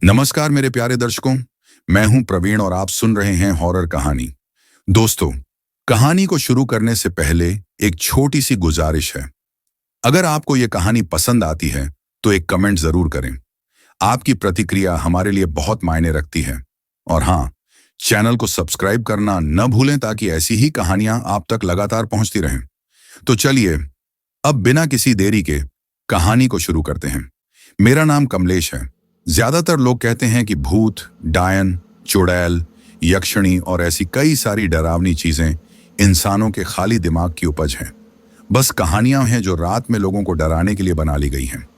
नमस्कार मेरे प्यारे दर्शकों। मैं हूं प्रवीण और आप सुन रहे हैं हॉरर कहानी। दोस्तों, कहानी को शुरू करने से पहले एक छोटी सी गुजारिश है। अगर आपको यह कहानी पसंद आती है तो एक कमेंट जरूर करें। आपकी प्रतिक्रिया हमारे लिए बहुत मायने रखती है। और हाँ, चैनल को सब्सक्राइब करना न भूलें ताकि ऐसी ही कहानियां आप तक लगातार पहुंचती रहें। तो चलिए अब बिना किसी देरी के कहानी को शुरू करते हैं। मेरा नाम कमलेश है। ज्यादातर लोग कहते हैं कि भूत, डायन, चुड़ैल, यक्षिणी और ऐसी कई सारी डरावनी चीजें इंसानों के खाली दिमाग की उपज हैं। बस कहानियां हैं जो रात में लोगों को डराने के लिए बना ली गई हैं।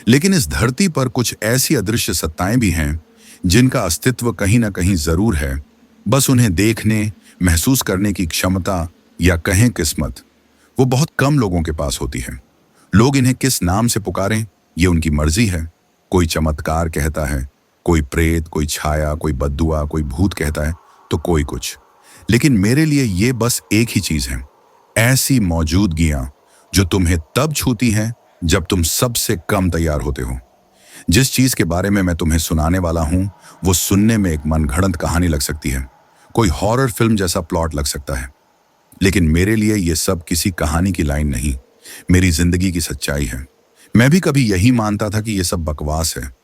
लेकिन इस धरती पर कुछ ऐसी अदृश्य सत्ताएं भी हैं जिनका अस्तित्व कहीं ना कहीं जरूर है। बस उन्हें देखने, महसूस करने की क्षमता या कहें किस्मत, वो बहुत कम लोगों के पास होती है। लोग इन्हें किस नाम से पुकारें ये उनकी मर्जी है। कोई चमत्कार कहता है, कोई प्रेत, कोई छाया, कोई बद्दुआ, कोई भूत कहता है, तो कोई कुछ। लेकिन मेरे लिए ये बस एक ही चीज है, ऐसी मौजूदगियां जो तुम्हें तब छूती हैं जब तुम सबसे कम तैयार होते हो। जिस चीज के बारे में मैं तुम्हें सुनाने वाला हूं वो सुनने में एक मनगढ़ंत कहानी लग सकती है, कोई हॉरर फिल्म जैसा प्लॉट लग सकता है। लेकिन मेरे लिए ये सब किसी कहानी की लाइन नहीं, मेरी जिंदगी की सच्चाई है। मैं भी कभी यही मानता था कि ये सब बकवास है,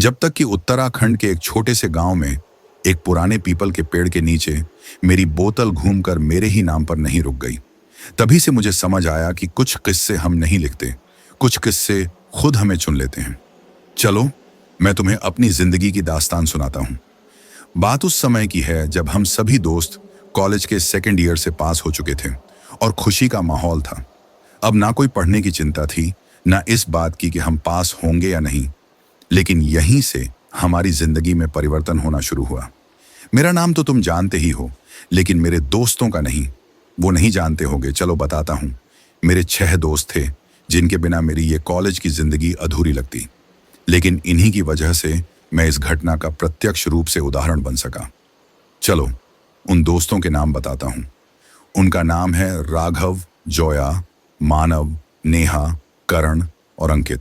जब तक कि उत्तराखंड के एक छोटे से गांव में एक पुराने पीपल के पेड़ के नीचे मेरी बोतल घूमकर मेरे ही नाम पर नहीं रुक गई। तभी से मुझे समझ आया कि कुछ किस्से हम नहीं लिखते, कुछ किस्से खुद हमें चुन लेते हैं। चलो मैं तुम्हें अपनी जिंदगी की दास्तान सुनाता हूं। बात उस समय की है जब हम सभी दोस्त कॉलेज के सेकेंड ईयर से पास हो चुके थे और खुशी का माहौल था। अब ना कोई पढ़ने की चिंता थी, ना इस बात की कि हम पास होंगे या नहीं। लेकिन यहीं से हमारी जिंदगी में परिवर्तन होना शुरू हुआ। मेरा नाम तो तुम जानते ही हो, लेकिन मेरे दोस्तों का नहीं। वो नहीं जानते होंगे, चलो बताता हूं। मेरे 6 दोस्त थे जिनके बिना मेरी ये कॉलेज की जिंदगी अधूरी लगती। लेकिन इन्हीं की वजह से मैं इस घटना का प्रत्यक्ष रूप से उदाहरण बन सका। चलो उन दोस्तों के नाम बताता हूं। उनका नाम है राघव, जोया, मानव, नेहा, करण और अंकित।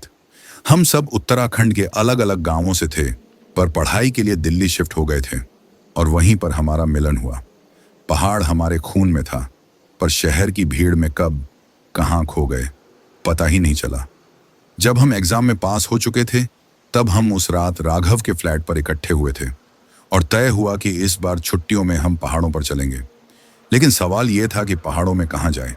हम सब उत्तराखंड के अलग अलग गांवों से थे, पर पढ़ाई के लिए दिल्ली शिफ्ट हो गए थे और वहीं पर हमारा मिलन हुआ। पहाड़ हमारे खून में था, पर शहर की भीड़ में कब कहां खो गए पता ही नहीं चला। जब हम एग्जाम में पास हो चुके थे तब हम उस रात राघव के फ्लैट पर इकट्ठे हुए थे और तय हुआ कि इस बार छुट्टियों में हम पहाड़ों पर चलेंगे। लेकिन सवाल यह था कि पहाड़ों में कहां जाएं।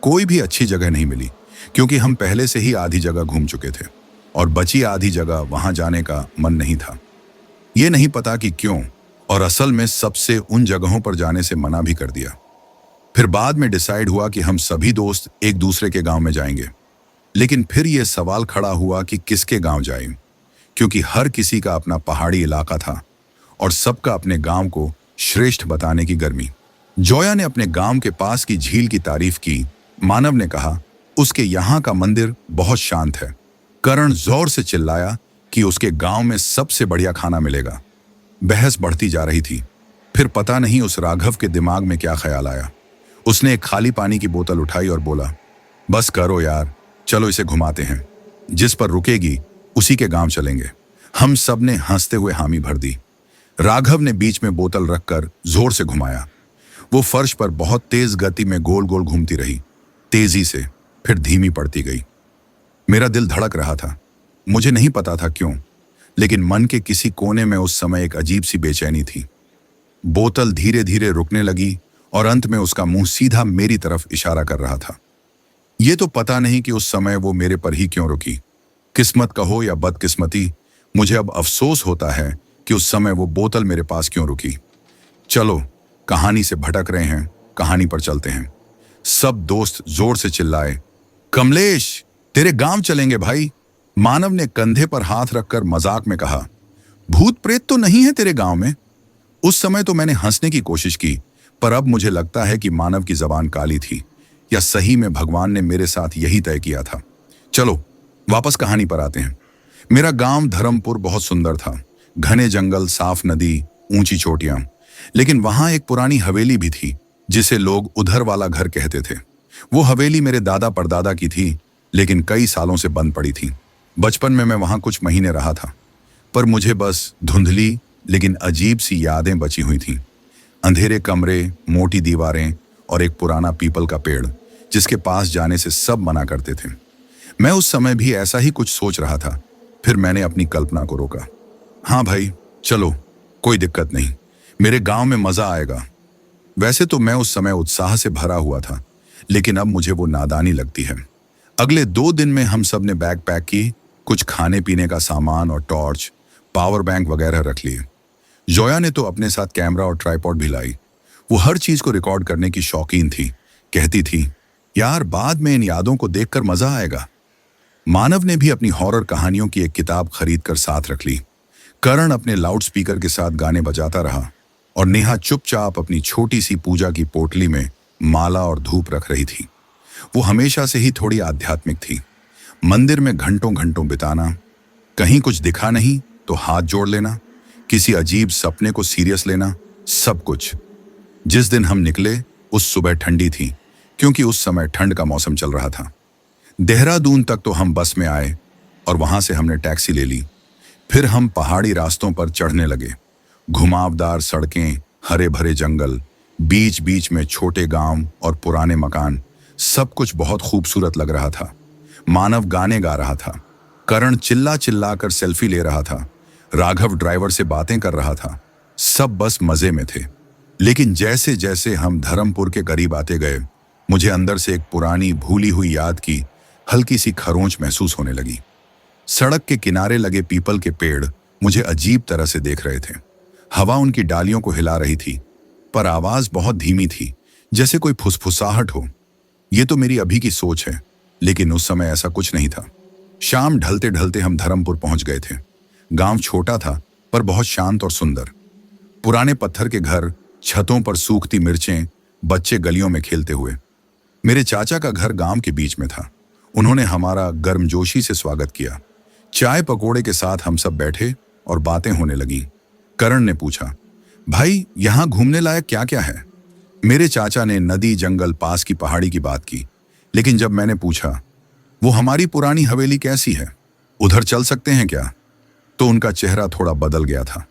कोई भी अच्छी जगह नहीं मिली, क्योंकि हम पहले से ही आधी जगह घूम चुके थे और बची आधी जगह वहां जाने का मन नहीं था। ये नहीं पता कि क्यों, और असल में सबसे उन जगहों पर जाने से मना भी कर दिया। फिर बाद में डिसाइड हुआ कि हम सभी दोस्त एक दूसरे के गांव में जाएंगे। लेकिन फिर यह सवाल खड़ा हुआ कि किसके गांव जाएं, क्योंकि हर किसी का अपना पहाड़ी इलाका था और सबका अपने गांव को श्रेष्ठ बताने की गर्मी। जोया ने अपने गांव के पास की झील की तारीफ की। मानव ने कहा उसके यहाँ का मंदिर बहुत शांत है। करण जोर से चिल्लाया कि उसके गांव में सबसे बढ़िया खाना मिलेगा। बहस बढ़ती जा रही थी। फिर पता नहीं उस राघव के दिमाग में क्या ख्याल आया। उसने एक खाली पानी की बोतल उठाई और बोला, बस करो यार, चलो इसे घुमाते हैं। जिस पर रुकेगी उसी के गांव चलेंगे। हम सब ने हंसते हुए हामी भर दी। राघव ने बीच में बोतल रखकर जोर से घुमाया। वो फर्श पर बहुत तेज गति में गोल गोल घूमती रही, तेजी से, फिर धीमी पड़ती गई। मेरा दिल धड़क रहा था। मुझे नहीं पता था क्यों, लेकिन मन के किसी कोने में उस समय एक अजीब सी बेचैनी थी। बोतल धीरे धीरे रुकने लगी और अंत में उसका मुंह सीधा मेरी तरफ इशारा कर रहा था। ये तो पता नहीं कि उस समय वो मेरे पर ही क्यों रुकी। किस्मत कहो या बदकिस्मती, मुझे अब अफसोस होता है कि उस समय वो बोतल मेरे पास क्यों रुकी। चलो कहानी से भटक रहे हैं, कहानी पर चलते हैं। सब दोस्त जोर से चिल्लाए, कमलेश तेरे गांव चलेंगे भाई। मानव ने कंधे पर हाथ रखकर मजाक में कहा, भूत प्रेत तो नहीं है तेरे गांव में। उस समय तो मैंने हंसने की कोशिश की, पर अब मुझे लगता है कि मानव की जबान काली थी, या सही में भगवान ने मेरे साथ यही तय किया था। चलो वापस कहानी पर आते हैं। मेरा गांव धर्मपुर बहुत सुंदर था। घने जंगल, साफ नदी, ऊंची चोटियां। लेकिन वहां एक पुरानी हवेली भी थी जिसे लोग उधर वाला घर कहते थे। वो हवेली मेरे दादा परदादा की थी, लेकिन कई सालों से बंद पड़ी थी। बचपन में मैं वहां कुछ महीने रहा था। पर मुझे बस धुंधली लेकिन अजीब सी यादें बची हुई थीं। अंधेरे कमरे, मोटी दीवारें और एक पुराना पीपल का पेड़ जिसके पास जाने से सब मना करते थे। मैं उस समय भी ऐसा ही कुछ सोच रहा था। फिर मैंने अपनी कल्पना को रोका। हाँ भाई, चलो, कोई दिक्कत नहीं, मेरे गांव में मजा आएगा। वैसे तो मैं उस समय उत्साह से भरा हुआ था, लेकिन अब मुझे वो नादानी लगती है। अगले 2 दिन में हम सब ने बैग पैक की, कुछ खाने पीने का सामान और टॉर्च, पावर बैंक वगैरह रख लिए। जोया ने तो अपने साथ कैमरा और ट्राइपॉड भी लाई। वो हर चीज को रिकॉर्ड करने की शौकीन थी। कहती थी, यार बाद में इन यादों को देखकर मजा आएगा। मानव ने भी अपनी हॉरर कहानियों की एक किताब खरीद कर साथ रख ली। करण अपने लाउडस्पीकर के साथ गाने बजाता रहा और नेहा चुपचाप अपनी छोटी सी पूजा की पोटली में माला और धूप रख रही थी। वो हमेशा से ही थोड़ी आध्यात्मिक थी। मंदिर में घंटों घंटों बिताना, कहीं कुछ दिखा नहीं तो हाथ जोड़ लेना, किसी अजीब सपने को सीरियस लेना, सब कुछ। जिस दिन हम निकले उस सुबह ठंडी थी, क्योंकि उस समय ठंड का मौसम चल रहा था। देहरादून तक तो हम बस में आए और वहां से हमने टैक्सी ले ली। फिर हम पहाड़ी रास्तों पर चढ़ने लगे। घुमावदार सड़कें, हरे भरे जंगल, बीच बीच में छोटे गांव और पुराने मकान, सब कुछ बहुत खूबसूरत लग रहा था। मानव गाने गा रहा था, करण चिल्ला चिल्ला कर सेल्फी ले रहा था, राघव ड्राइवर से बातें कर रहा था। सब बस मजे में थे। लेकिन जैसे जैसे हम धर्मपुर के करीब आते गए, मुझे अंदर से एक पुरानी भूली हुई याद की हल्की सी खरोंच महसूस होने लगी। सड़क के किनारे लगे पीपल के पेड़ मुझे अजीब तरह से देख रहे थे। हवा उनकी डालियों को हिला रही थी, पर आवाज बहुत धीमी थी, जैसे कोई फुसफुसाहट हो। ये तो मेरी अभी की सोच है, लेकिन उस समय ऐसा कुछ नहीं था। शाम ढलते ढलते हम धर्मपुर पहुंच गए थे। गांव छोटा था, पर बहुत शांत और सुंदर। पुराने पत्थर के घर, छतों पर सूखती मिर्चें, बच्चे गलियों में खेलते हुए। मेरे चाचा का घर गांव के बीच में था। उन्होंने हमारा गर्मजोशी से स्वागत किया। चाय पकोड़े के साथ हम सब बैठे और बातें होने लगी। करण ने पूछा, भाई यहां घूमने लायक क्या क्या है? मेरे चाचा ने नदी, जंगल, पास की पहाड़ी की बात की। लेकिन जब मैंने पूछा, वो हमारी पुरानी हवेली कैसी है, उधर चल सकते हैं क्या, तो उनका चेहरा थोड़ा बदल गया था।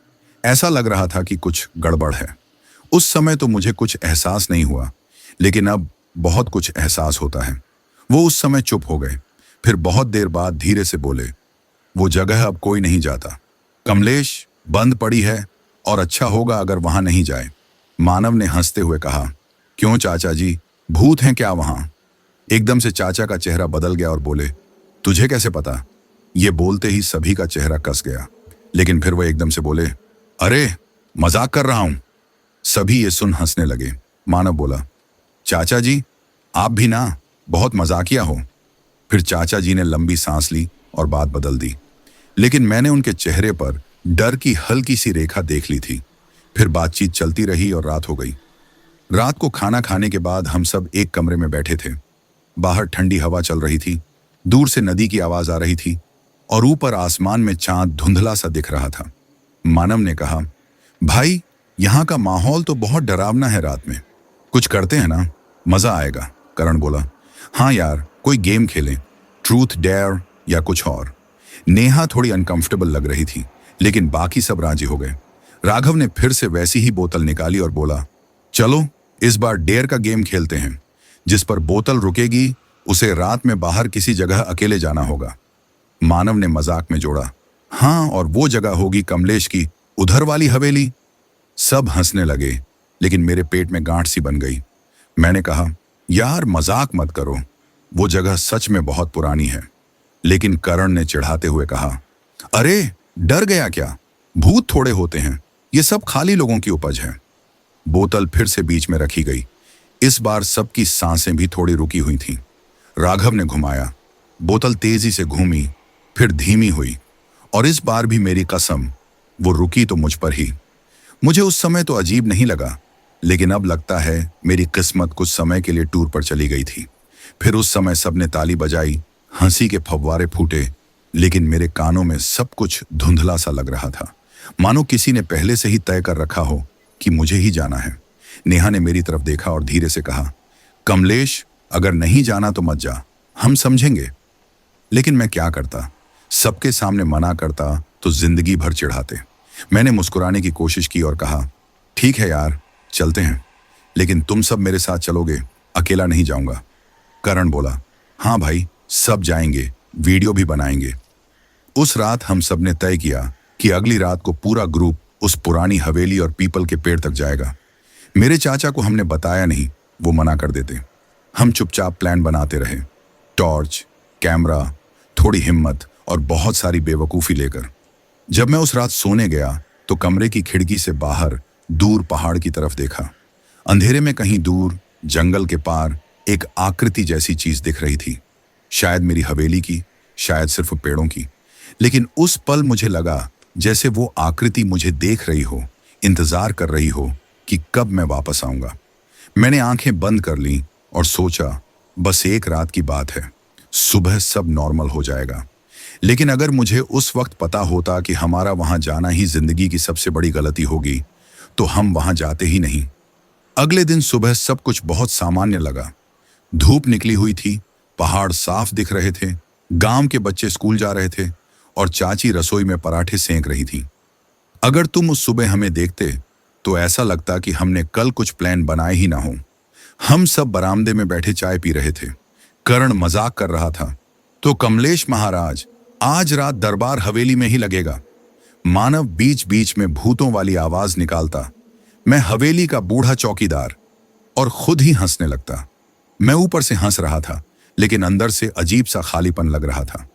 ऐसा लग रहा था कि कुछ गड़बड़ है। उस समय तो मुझे कुछ एहसास नहीं हुआ, लेकिन अब बहुत कुछ एहसास होता है। वो उस समय चुप हो गए, फिर बहुत देर बाद धीरे से बोले, वो जगह अब कोई नहीं जाता कमलेश, बंद पड़ी है और अच्छा होगा अगर वहां नहीं जाए। मानव ने हंसते हुए कहा, क्यों चाचा जी, भूत हैं क्या वहां? एकदम से चाचा का चेहरा बदल गया और बोले, तुझे कैसे पता? ये बोलते ही सभी का चेहरा कस गया। लेकिन फिर वो एकदम से बोले, अरे मजाक कर रहा हूं। सभी ये सुन हंसने लगे। मानव बोला, चाचा जी आप भी ना बहुत मजाकिया हो। फिर चाचा जी ने लंबी सांस ली और बात बदल दी, लेकिन मैंने उनके चेहरे पर डर की हल्की सी रेखा देख ली थी। फिर बातचीत चलती रही और रात हो गई। रात को खाना खाने के बाद हम सब एक कमरे में बैठे थे। बाहर ठंडी हवा चल रही थी, दूर से नदी की आवाज आ रही थी और ऊपर आसमान में चांद धुंधला सा दिख रहा था। मानव ने कहा, भाई यहाँ का माहौल तो बहुत डरावना है, रात में कुछ करते हैं ना, मजा आएगा। करण बोला, हाँ यार, कोई गेम खेलें, ट्रूथ डेयर या कुछ और। नेहा थोड़ी अनकंफर्टेबल लग रही थी, लेकिन बाकी सब राजी हो गए। राघव ने फिर से वैसी ही बोतल निकाली और बोला, चलो इस बार डेयर का गेम खेलते हैं। जिस पर बोतल रुकेगी उसे रात में बाहर किसी जगह अकेले जाना होगा। मानव ने मजाक में जोड़ा, हाँ, और वो जगह होगी कमलेश की उधर वाली हवेली। सब हंसने लगे, लेकिन मेरे पेट में गांठ सी बन गई। मैंने कहा, यार मजाक मत करो, वो जगह सच में बहुत पुरानी है। लेकिन करण ने चिढ़ाते हुए कहा, अरे डर गया क्या, भूत थोड़े होते हैं, ये सब खाली लोगों की उपज है। बोतल फिर से बीच में रखी गई। इस बार सबकी सांसें भी थोड़ी रुकी हुई थीं। राघव ने घुमाया, बोतल तेजी से घूमी, फिर धीमी हुई, और इस बार भी मेरी कसम, वो रुकी तो मुझ पर ही। मुझे उस समय तो अजीब नहीं लगा, लेकिन अब लगता है मेरी किस्मत कुछ समय के लिए टूर पर चली गई थी। फिर उस समय सबने ताली बजाई, हंसी के फव्वारे फूटे, लेकिन मेरे कानों में सब कुछ धुंधला सा लग रहा था, मानो किसी ने पहले से ही तय कर रखा हो कि मुझे ही जाना है। नेहा ने मेरी तरफ देखा और धीरे से कहा, कमलेश अगर नहीं जाना तो मत जा, हम समझेंगे। लेकिन मैं क्या करता, सबके सामने मना करता तो जिंदगी भर चिढ़ाते। मैंने मुस्कुराने की कोशिश की और कहा, ठीक है यार, चलते हैं, लेकिन तुम सब मेरे साथ चलोगे, अकेला नहीं जाऊंगा। करण बोला, हाँ भाई, सब जाएंगे, वीडियो भी बनाएंगे। उस रात हम सब ने तय किया कि अगली रात को पूरा ग्रुप उस पुरानी हवेली और पीपल के पेड़ तक जाएगा। मेरे चाचा को हमने बताया नहीं, वो मना कर देते। हम चुपचाप प्लान बनाते रहे, टॉर्च, कैमरा, थोड़ी हिम्मत और बहुत सारी बेवकूफ़ी लेकर। जब मैं उस रात सोने गया तो कमरे की खिड़की से बाहर दूर पहाड़ की तरफ देखा। अंधेरे में कहीं दूर जंगल के पार एक आकृति जैसी चीज दिख रही थी। शायद मेरी हवेली की, शायद सिर्फ पेड़ों की, लेकिन उस पल मुझे लगा जैसे वो आकृति मुझे देख रही हो, इंतजार कर रही हो कि कब मैं वापस आऊंगा। मैंने आंखें बंद कर लीं और सोचा, बस एक रात की बात है, सुबह सब नॉर्मल हो जाएगा। लेकिन अगर मुझे उस वक्त पता होता कि हमारा वहां जाना ही जिंदगी की सबसे बड़ी गलती होगी, तो हम वहां जाते ही नहीं। अगले दिन सुबह सब कुछ बहुत सामान्य लगा। धूप निकली हुई थी, पहाड़ साफ दिख रहे थे, गांव के बच्चे स्कूल जा रहे थे और चाची रसोई में पराठे सेंक रही थी। अगर तुम उस सुबह हमें देखते तो ऐसा लगता कि हमने कल कुछ प्लान बनाए ही ना हो। हम सब बरामदे में बैठे चाय पी रहे थे। करण मजाक कर रहा था, तो कमलेश महाराज, आज रात दरबार हवेली में ही लगेगा। मानव बीच बीच में भूतों वाली आवाज निकालता, मैं हवेली का बूढ़ा चौकीदार, और खुद ही हंसने लगता। मैं ऊपर से हंस रहा था, लेकिन अंदर से अजीब सा खालीपन लग रहा था।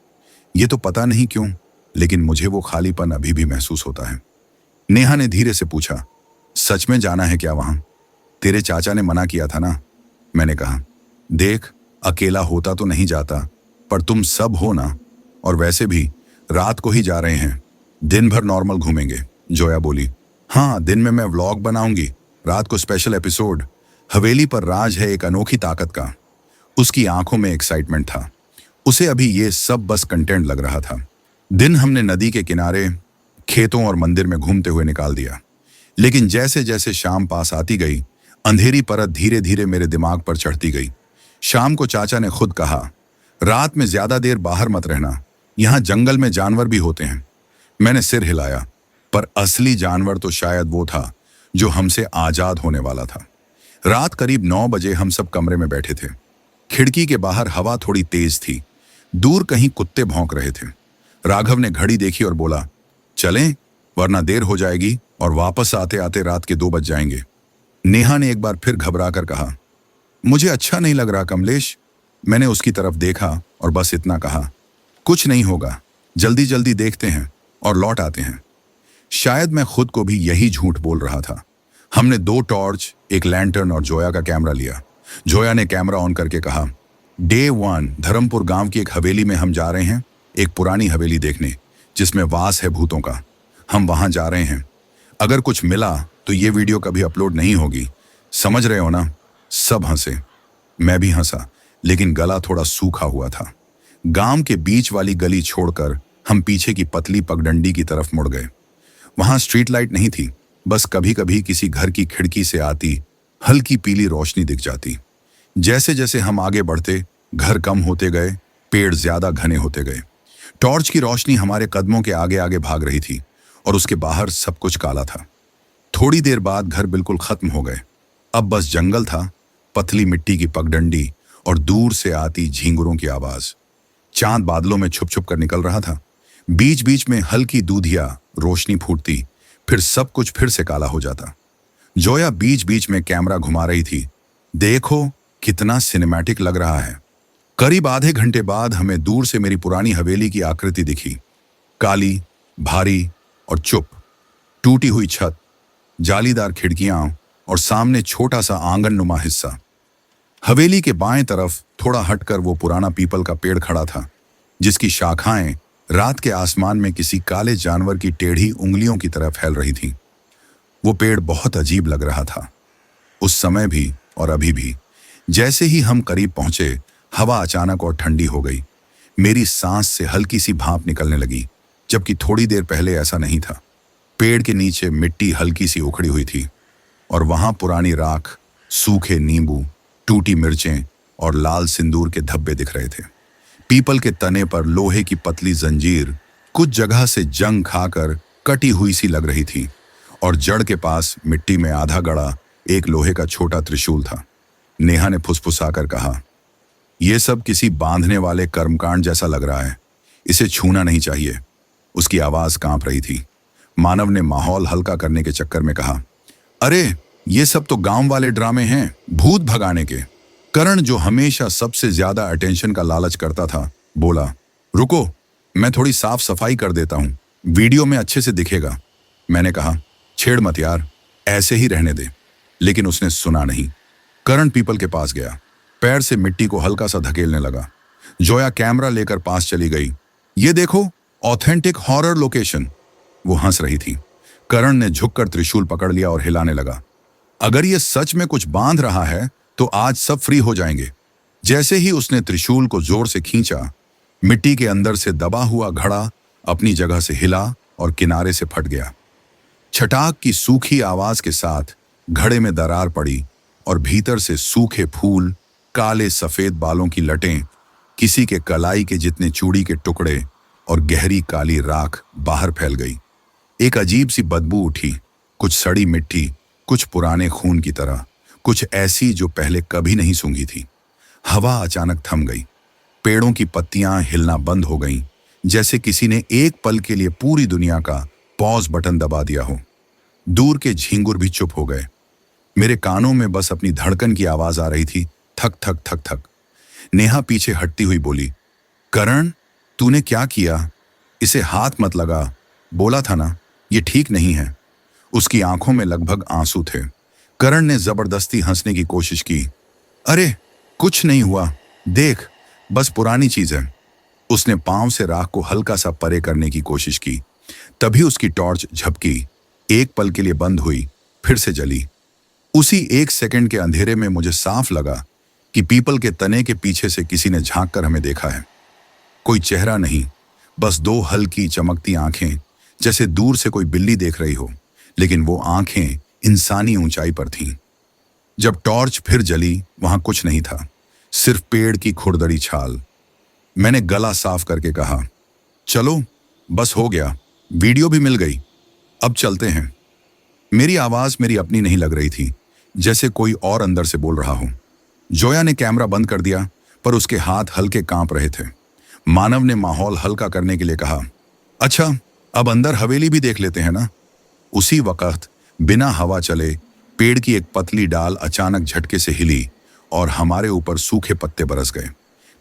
ये तो पता नहीं क्यों, लेकिन मुझे वो खालीपन अभी भी महसूस होता है। नेहा ने धीरे से पूछा, सच में जाना है क्या वहां? तेरे चाचा ने मना किया था ना? मैंने कहा, देख, अकेला होता तो नहीं जाता, पर तुम सब हो ना, और वैसे भी रात को ही जा रहे हैं, दिन भर नॉर्मल घूमेंगे। जोया बोली, हाँ, दिन में मैं व्लॉग बनाऊंगी, रात को स्पेशल एपिसोड। हवेली पर राज है एक अनोखी ताकत का। उसकी आंखों में एक्साइटमेंट था। उसे अभी ये सब बस कंटेंट लग रहा था। दिन हमने नदी के किनारे, खेतों और मंदिर में घूमते हुए निकाल दिया। लेकिन जैसे जैसे शाम पास आती गई, अंधेरी परत धीरे धीरे मेरे दिमाग पर चढ़ती गई। शाम को चाचा ने खुद कहा, रात में ज्यादा देर बाहर मत रहना, यहाँ जंगल में जानवर भी होते हैं। मैंने सिर हिलाया, पर असली जानवर तो शायद वो था जो हमसे आजाद होने वाला था। रात करीब 9 बजे हम सब कमरे में बैठे थे। खिड़की के बाहर हवा थोड़ी तेज थी, दूर कहीं कुत्ते भौंक रहे थे। राघव ने घड़ी देखी और बोला, चलें, वरना देर हो जाएगी और वापस आते आते रात के 2 बज जाएंगे। नेहा ने एक बार फिर घबरा कर कहा, मुझे अच्छा नहीं लग रहा कमलेश। मैंने उसकी तरफ देखा और बस इतना कहा, कुछ नहीं होगा, जल्दी जल्दी देखते हैं और लौट आते हैं। शायद मैं खुद को भी यही झूठ बोल रहा था। हमने 2 टॉर्च, एक लैंटर्न और जोया का कैमरा लिया। जोया ने कैमरा ऑन करके कहा, डे 1 धर्मपुर गांव की एक हवेली में हम जा रहे हैं, एक पुरानी हवेली देखने जिसमें वास है भूतों का। हम वहां जा रहे हैं। अगर कुछ मिला तो ये वीडियो कभी अपलोड नहीं होगी, समझ रहे हो ना? सब हंसे, मैं भी हंसा, लेकिन गला थोड़ा सूखा हुआ था। गांव के बीच वाली गली छोड़कर हम पीछे की पतली पगडंडी की तरफ मुड़ गए। वहां स्ट्रीट लाइट नहीं थी, बस कभी कभी किसी घर की खिड़की से आती हल्की पीली रोशनी दिख जाती। जैसे जैसे हम आगे बढ़ते, घर कम होते गए, पेड़ ज्यादा घने होते गए। टॉर्च की रोशनी हमारे कदमों के आगे आगे भाग रही थी और उसके बाहर सब कुछ काला था। थोड़ी देर बाद घर बिल्कुल खत्म हो गए। अब बस जंगल था, पतली मिट्टी की पगडंडी और दूर से आती झींगुरों की आवाज। चांद बादलों में छुप छुप कर निकल रहा था। बीच बीच में हल्की दूधिया रोशनी फूटती, फिर सब कुछ फिर से काला हो जाता। जोया बीच बीच में कैमरा घुमा रही थी, देखो कितना सिनेमैटिक लग रहा है। करीब आधे घंटे बाद हमें दूर से मेरी पुरानी हवेली की आकृति दिखी, काली, भारी और चुप। टूटी हुई छत, जालीदार खिड़कियां और सामने छोटा सा आंगननुमा हिस्सा। हवेली के बाएं तरफ थोड़ा हटकर वो पुराना पीपल का पेड़ खड़ा था, जिसकी शाखाएं रात के आसमान में किसी काले जानवर की टेढ़ी उंगलियों की तरह फैल रही थीं। वो पेड़ बहुत अजीब लग रहा था, उस समय भी और अभी भी। जैसे ही हम करीब पहुंचे, हवा अचानक और ठंडी हो गई। मेरी सांस से हल्की सी भाप निकलने लगी, जबकि थोड़ी देर पहले ऐसा नहीं था। पेड़ के नीचे मिट्टी हल्की सी उखड़ी हुई थी और वहां पुरानी राख, सूखे नींबू, टूटी मिर्चें और लाल सिंदूर के धब्बे दिख रहे थे। पीपल के तने पर लोहे की पतली जंजीर कुछ जगह से जंग खाकर कटी हुई सी लग रही थी और जड़ के पास मिट्टी में आधा गड़ा एक लोहे का छोटा त्रिशूल था। नेहा ने फुसफुसाकर कहा, यह सब किसी बांधने वाले कर्मकांड जैसा लग रहा है, इसे छूना नहीं चाहिए। उसकी आवाज कांप रही थी। मानव ने माहौल हल्का करने के चक्कर में कहा, अरे ये सब तो गांव वाले ड्रामे हैं, भूत भगाने के। करण, जो हमेशा सबसे ज्यादा अटेंशन का लालच करता था, बोला, रुको, मैं थोड़ी साफ सफाई कर देता हूं, वीडियो में अच्छे से दिखेगा। मैंने कहा, छेड़ मत यार, ऐसे ही रहने दे। लेकिन उसने सुना नहीं। करण पीपल के पास गया, पैर से मिट्टी को हल्का सा धकेलने लगा। जोया कैमरा लेकर पास चली गई। ये देखो, ऑथेंटिक हॉरर लोकेशन। वो हंस रही थी। करण ने झुककर त्रिशूल पकड़ लिया और हिलाने लगा। अगर ये सच में कुछ बांध रहा है तो आज सब फ्री हो जाएंगे। जैसे ही उसने त्रिशूल को जोर से खींचा, मिट्टी के अंदर से दबा हुआ घड़ा अपनी जगह से हिला और किनारे से फट गया। छटाक की सूखी आवाज के साथ घड़े में दरार पड़ी और भीतर से सूखे फूल, काले सफेद बालों की लटें, किसी के कलाई के जितने चूड़ी के टुकड़े और गहरी काली राख बाहर फैल गई। एक अजीब सी बदबू उठी, कुछ सड़ी मिट्टी, कुछ पुराने खून की तरह, कुछ ऐसी जो पहले कभी नहीं सूंघी थी। हवा अचानक थम गई। पेड़ों की पत्तियां हिलना बंद हो गईं, जैसे किसी ने एक पल के लिए पूरी दुनिया का पॉज बटन दबा दिया हो। दूर के झींगुर भी चुप हो गए। मेरे कानों में बस अपनी धड़कन की आवाज आ रही थी, थक थक थक थक। नेहा पीछे हटती हुई बोली, करण, तूने क्या किया? इसे हाथ मत लगा, बोला था ना, ये ठीक नहीं है। उसकी आंखों में लगभग आंसू थे। करण ने जबरदस्ती हंसने की कोशिश की। अरे कुछ नहीं हुआ, देख, बस पुरानी चीज है। उसने पांव से राख को हल्का सा परे करने की कोशिश की। तभी उसकी टॉर्च झपकी, एक पल के लिए बंद हुई, फिर से जली। उसी एक सेकंड के अंधेरे में मुझे साफ लगा कि पीपल के तने के पीछे से किसी ने झांक कर हमें देखा है। कोई चेहरा नहीं, बस दो हल्की चमकती आंखें, जैसे दूर से कोई बिल्ली देख रही हो, लेकिन वो आंखें इंसानी ऊंचाई पर थीं। जब टॉर्च फिर जली, वहां कुछ नहीं था, सिर्फ पेड़ की खुरदरी छाल। मैंने गला साफ करके कहा, चलो बस हो गया, वीडियो भी मिल गई, अब चलते हैं। मेरी आवाज मेरी अपनी नहीं लग रही थी, जैसे कोई और अंदर से बोल रहा हो। जोया ने कैमरा बंद कर दिया, पर उसके हाथ हल्के कांप रहे थे। मानव ने माहौल हल्का करने के लिए कहा, अच्छा अब अंदर हवेली भी देख लेते हैं ना। उसी वक्त बिना हवा चले पेड़ की एक पतली डाल अचानक झटके से हिली और हमारे ऊपर सूखे पत्ते बरस गए।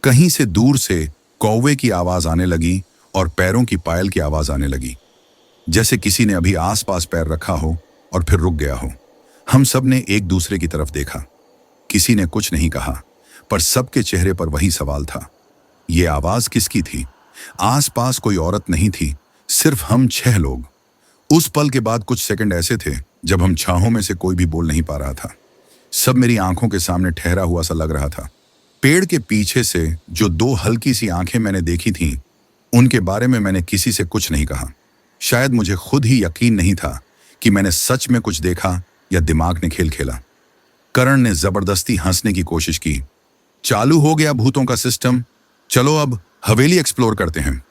कहीं से दूर से कौवे की आवाज आने लगी और पैरों की पायल की आवाज आने लगी, जैसे किसी ने अभी आसपास पैर रखा हो और फिर रुक गया हो। हम सब ने एक दूसरे की तरफ देखा। किसी ने कुछ नहीं कहा, पर सबके चेहरे पर वही सवाल था, ये आवाज किसकी थी? आसपास कोई औरत नहीं थी, सिर्फ हम 6 लोग। उस पल के बाद कुछ सेकंड ऐसे थे जब हम छाहों में से कोई भी बोल नहीं पा रहा था। सब मेरी आंखों के सामने ठहरा हुआ सा लग रहा था। पेड़ के पीछे से जो 2 हल्की सी आंखें मैंने देखी थीं, उनके बारे में मैंने किसी से कुछ नहीं कहा। शायद मुझे खुद ही यकीन नहीं था कि मैंने सच में कुछ देखा या दिमाग ने खेल खेला। करण ने जबरदस्ती हंसने की कोशिश की। चालू हो गया भूतों का सिस्टम, चलो अब हवेली एक्सप्लोर करते हैं।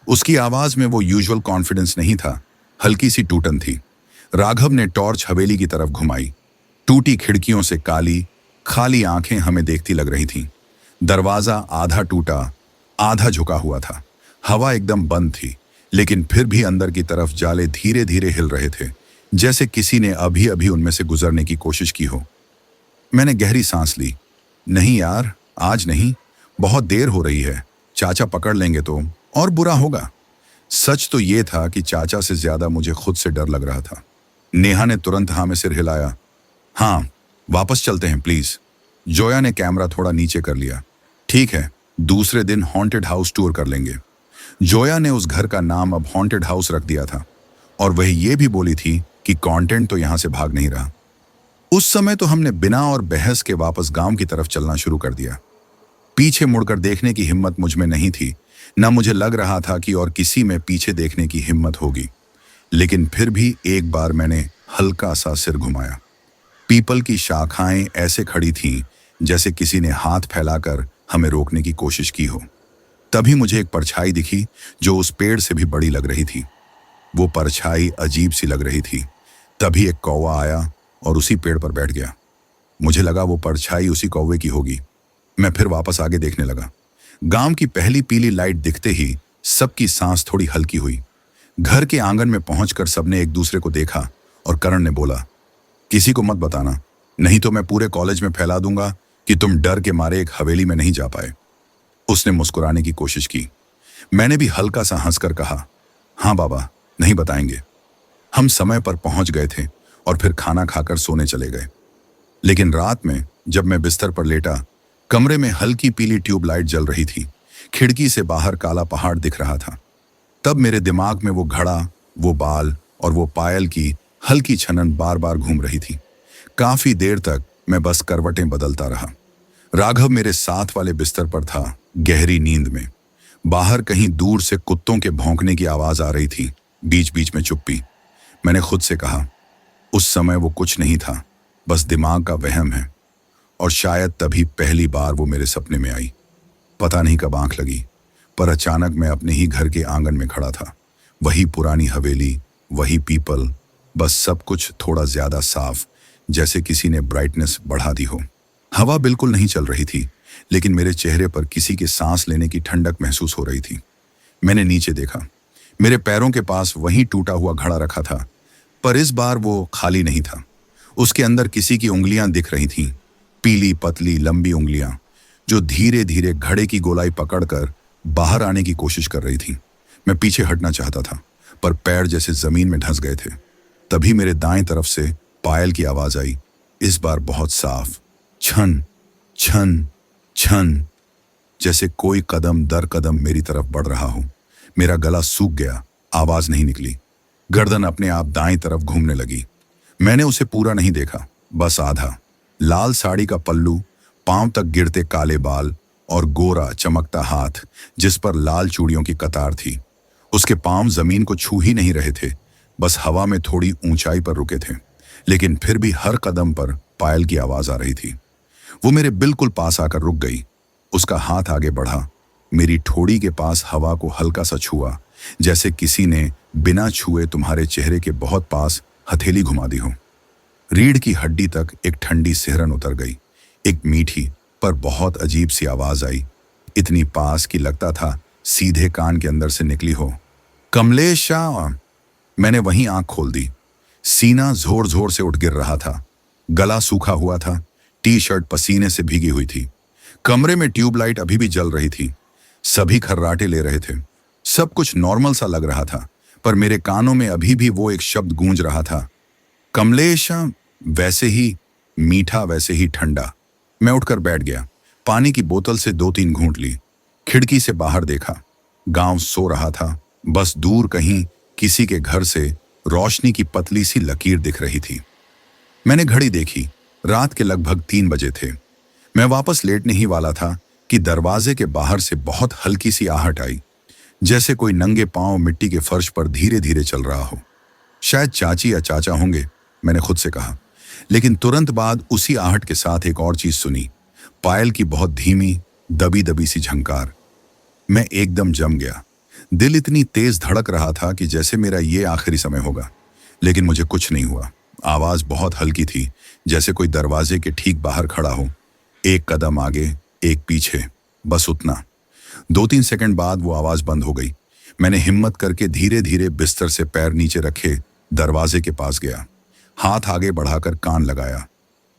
उसकी आवाज में वो यूजुअल कॉन्फिडेंस नहीं था, हल्की सी टूटन थी। राघव ने टॉर्च हवेली की तरफ घुमाई। टूटी खिड़कियों से काली खाली आंखें हमें देखती लग रही थीं। दरवाजा आधा टूटा, आधा झुका हुआ था। हवा एकदम बंद थी, लेकिन फिर भी अंदर की तरफ जाले धीरे धीरे हिल रहे थे, जैसे किसी ने अभी अभी उनमें से गुजरने की कोशिश की हो। मैंने गहरी सांस ली। नहीं यार, आज नहीं, बहुत देर हो रही है, चाचा पकड़ लेंगे तो और बुरा होगा। सच तो ये था कि चाचा से ज्यादा मुझे खुद से डर लग रहा था। नेहा ने तुरंत हाँ में सिर हिलाया। हाँ, वापस चलते हैं प्लीज। जोया ने कैमरा थोड़ा नीचे कर लिया। ठीक है, दूसरे दिन हॉन्टेड हाउस टूर कर लेंगे। जोया ने उस घर का नाम अब हॉन्टेड हाउस रख दिया था, और वह ये भी बोली थी कि कंटेंट तो यहां से भाग नहीं रहा। उस समय तो हमने बिना और बहस के वापस गांव की तरफ चलना शुरू कर दिया। पीछे मुड़कर देखने की हिम्मत मुझ में नहीं थी, न मुझे लग रहा था कि और किसी में पीछे देखने की हिम्मत होगी। लेकिन फिर भी एक बार मैंने हल्का सा सिर घुमाया। पीपल की शाखाएं ऐसे खड़ी थीं जैसे किसी ने हाथ फैलाकर हमें रोकने की कोशिश की हो। तभी मुझे एक परछाई दिखी जो उस पेड़ से भी बड़ी लग रही थी। वो परछाई अजीब सी लग रही थी। तभी एक कौवा आया और उसी पेड़ पर बैठ गया। मुझे लगा वो परछाई उसी कौवे की होगी। मैं फिर वापस आगे देखने लगा। गांव की पहली पीली लाइट दिखते ही सबकी सांस थोड़ी हल्की हुई। घर के आंगन में पहुंचकर सबने एक दूसरे को देखा और करण ने बोला, किसी को मत बताना, नहीं तो मैं पूरे कॉलेज में फैला दूंगा कि तुम डर के मारे एक हवेली में नहीं जा पाए। उसने मुस्कुराने की कोशिश की। मैंने भी हल्का सा हंसकर कहा, हाँ बाबा, नहीं बताएंगे। हम समय पर पहुंच गए थे और फिर खाना खाकर सोने चले गए। लेकिन रात में जब मैं बिस्तर पर लेटा, कमरे में हल्की पीली ट्यूबलाइट जल रही थी। खिड़की से बाहर काला पहाड़ दिख रहा था। तब मेरे दिमाग में वो घड़ा, वो बाल और वो पायल की हल्की छनन बार बार घूम रही थी। काफी देर तक मैं बस करवटें बदलता रहा। राघव मेरे साथ वाले बिस्तर पर था, गहरी नींद में। बाहर कहीं दूर से कुत्तों के भौंकने की आवाज आ रही थी, बीच बीच में चुप्पी। मैंने खुद से कहा, उस समय वो कुछ नहीं था, बस दिमाग का वहम है। और शायद तभी पहली बार वो मेरे सपने में आई। पता नहीं कब आंख लगी, पर अचानक मैं अपने ही घर के आंगन में खड़ा था। वही पुरानी हवेली, वही पीपल, बस सब कुछ थोड़ा ज्यादा साफ, जैसे किसी ने ब्राइटनेस बढ़ा दी हो। हवा बिल्कुल नहीं चल रही थी, लेकिन मेरे चेहरे पर किसी के सांस लेने की ठंडक महसूस हो रही थी। मैंने नीचे देखा। मेरे पैरों के पास वही टूटा हुआ घड़ा रखा था, पर इस बार वो खाली नहीं था। उसके अंदर किसी की उंगलियां दिख रही थीं, पीली पतली लंबी उंगलियां, जो धीरे धीरे घड़े की गोलाई पकड़कर बाहर आने की कोशिश कर रही थी। मैं पीछे हटना चाहता था, पर पैर जैसे जमीन में धंस गए थे। तभी मेरे दाएं तरफ से पायल की आवाज आई, इस बार बहुत साफ, छन छन छन, जैसे कोई कदम दर कदम मेरी तरफ बढ़ रहा हो। मेरा गला सूख गया, आवाज नहीं निकली। गर्दन अपने आप दाएं तरफ घूमने लगी। मैंने उसे पूरा नहीं देखा, बस आधा। लाल साड़ी का पल्लू, पांव तक गिरते काले बाल और गोरा चमकता हाथ जिस पर लाल चूड़ियों की कतार थी। उसके पांव जमीन को छू ही नहीं रहे थे, बस हवा में थोड़ी ऊंचाई पर रुके थे। लेकिन फिर भी हर कदम पर पायल की आवाज आ रही थी। वो मेरे बिल्कुल पास आकर रुक गई। उसका हाथ आगे बढ़ा, मेरी ठोड़ी के पास हवा को हल्का सा छुआ, जैसे किसी ने बिना छुए तुम्हारे चेहरे के बहुत पास हथेली घुमा दी हो। रीढ़ की हड्डी तक एक ठंडी सिहरन उतर गई। एक मीठी पर बहुत अजीब सी आवाज आई, इतनी पास कि लगता था सीधे कान के अंदर से निकली हो। कमलेश शाह। मैंने वहीं आंख खोल दी। सीना जोर जोर से उठ गिर रहा था, गला सूखा हुआ था, टी शर्ट पसीने से भीगी हुई थी। कमरे में ट्यूबलाइट अभी भी जल रही थी। सभी खर्राटे ले रहे थे। सब कुछ नॉर्मल सा लग रहा था, पर मेरे कानों में अभी भी वो एक शब्द गूंज रहा था, कमलेश। वैसे ही मीठा, वैसे ही ठंडा। मैं उठकर बैठ गया। पानी की बोतल से 2-3 घूंट ली। खिड़की से बाहर देखा। गांव सो रहा था, बस दूर कहीं किसी के घर से रोशनी की पतली सी लकीर दिख रही थी। मैंने घड़ी देखी, रात के लगभग 3 बजे थे। मैं वापस लेटने ही वाला था कि दरवाजे के बाहर से बहुत हल्की सी आहट आई, जैसे कोई नंगे पांव मिट्टी के फर्श पर धीरे धीरे चल रहा हो। शायद चाची या चाचा होंगे, मैंने खुद से कहा। लेकिन तुरंत बाद उसी आहट के साथ एक और चीज सुनी, पायल की बहुत धीमी दबी दबी सी झंकार। मैं एकदम जम गया। दिल इतनी तेज धड़क रहा था कि जैसे मेरा ये आखिरी समय होगा। लेकिन मुझे कुछ नहीं हुआ। आवाज बहुत हल्की थी, जैसे कोई दरवाजे के ठीक बाहर खड़ा हो। एक कदम आगे, एक पीछे, बस उतना। 2-3 सेकंड बाद वो आवाज बंद हो गई। मैंने हिम्मत करके धीरे धीरे बिस्तर से पैर नीचे रखे दरवाजे के पास गया। हाथ आगे बढ़ाकर कान लगाया।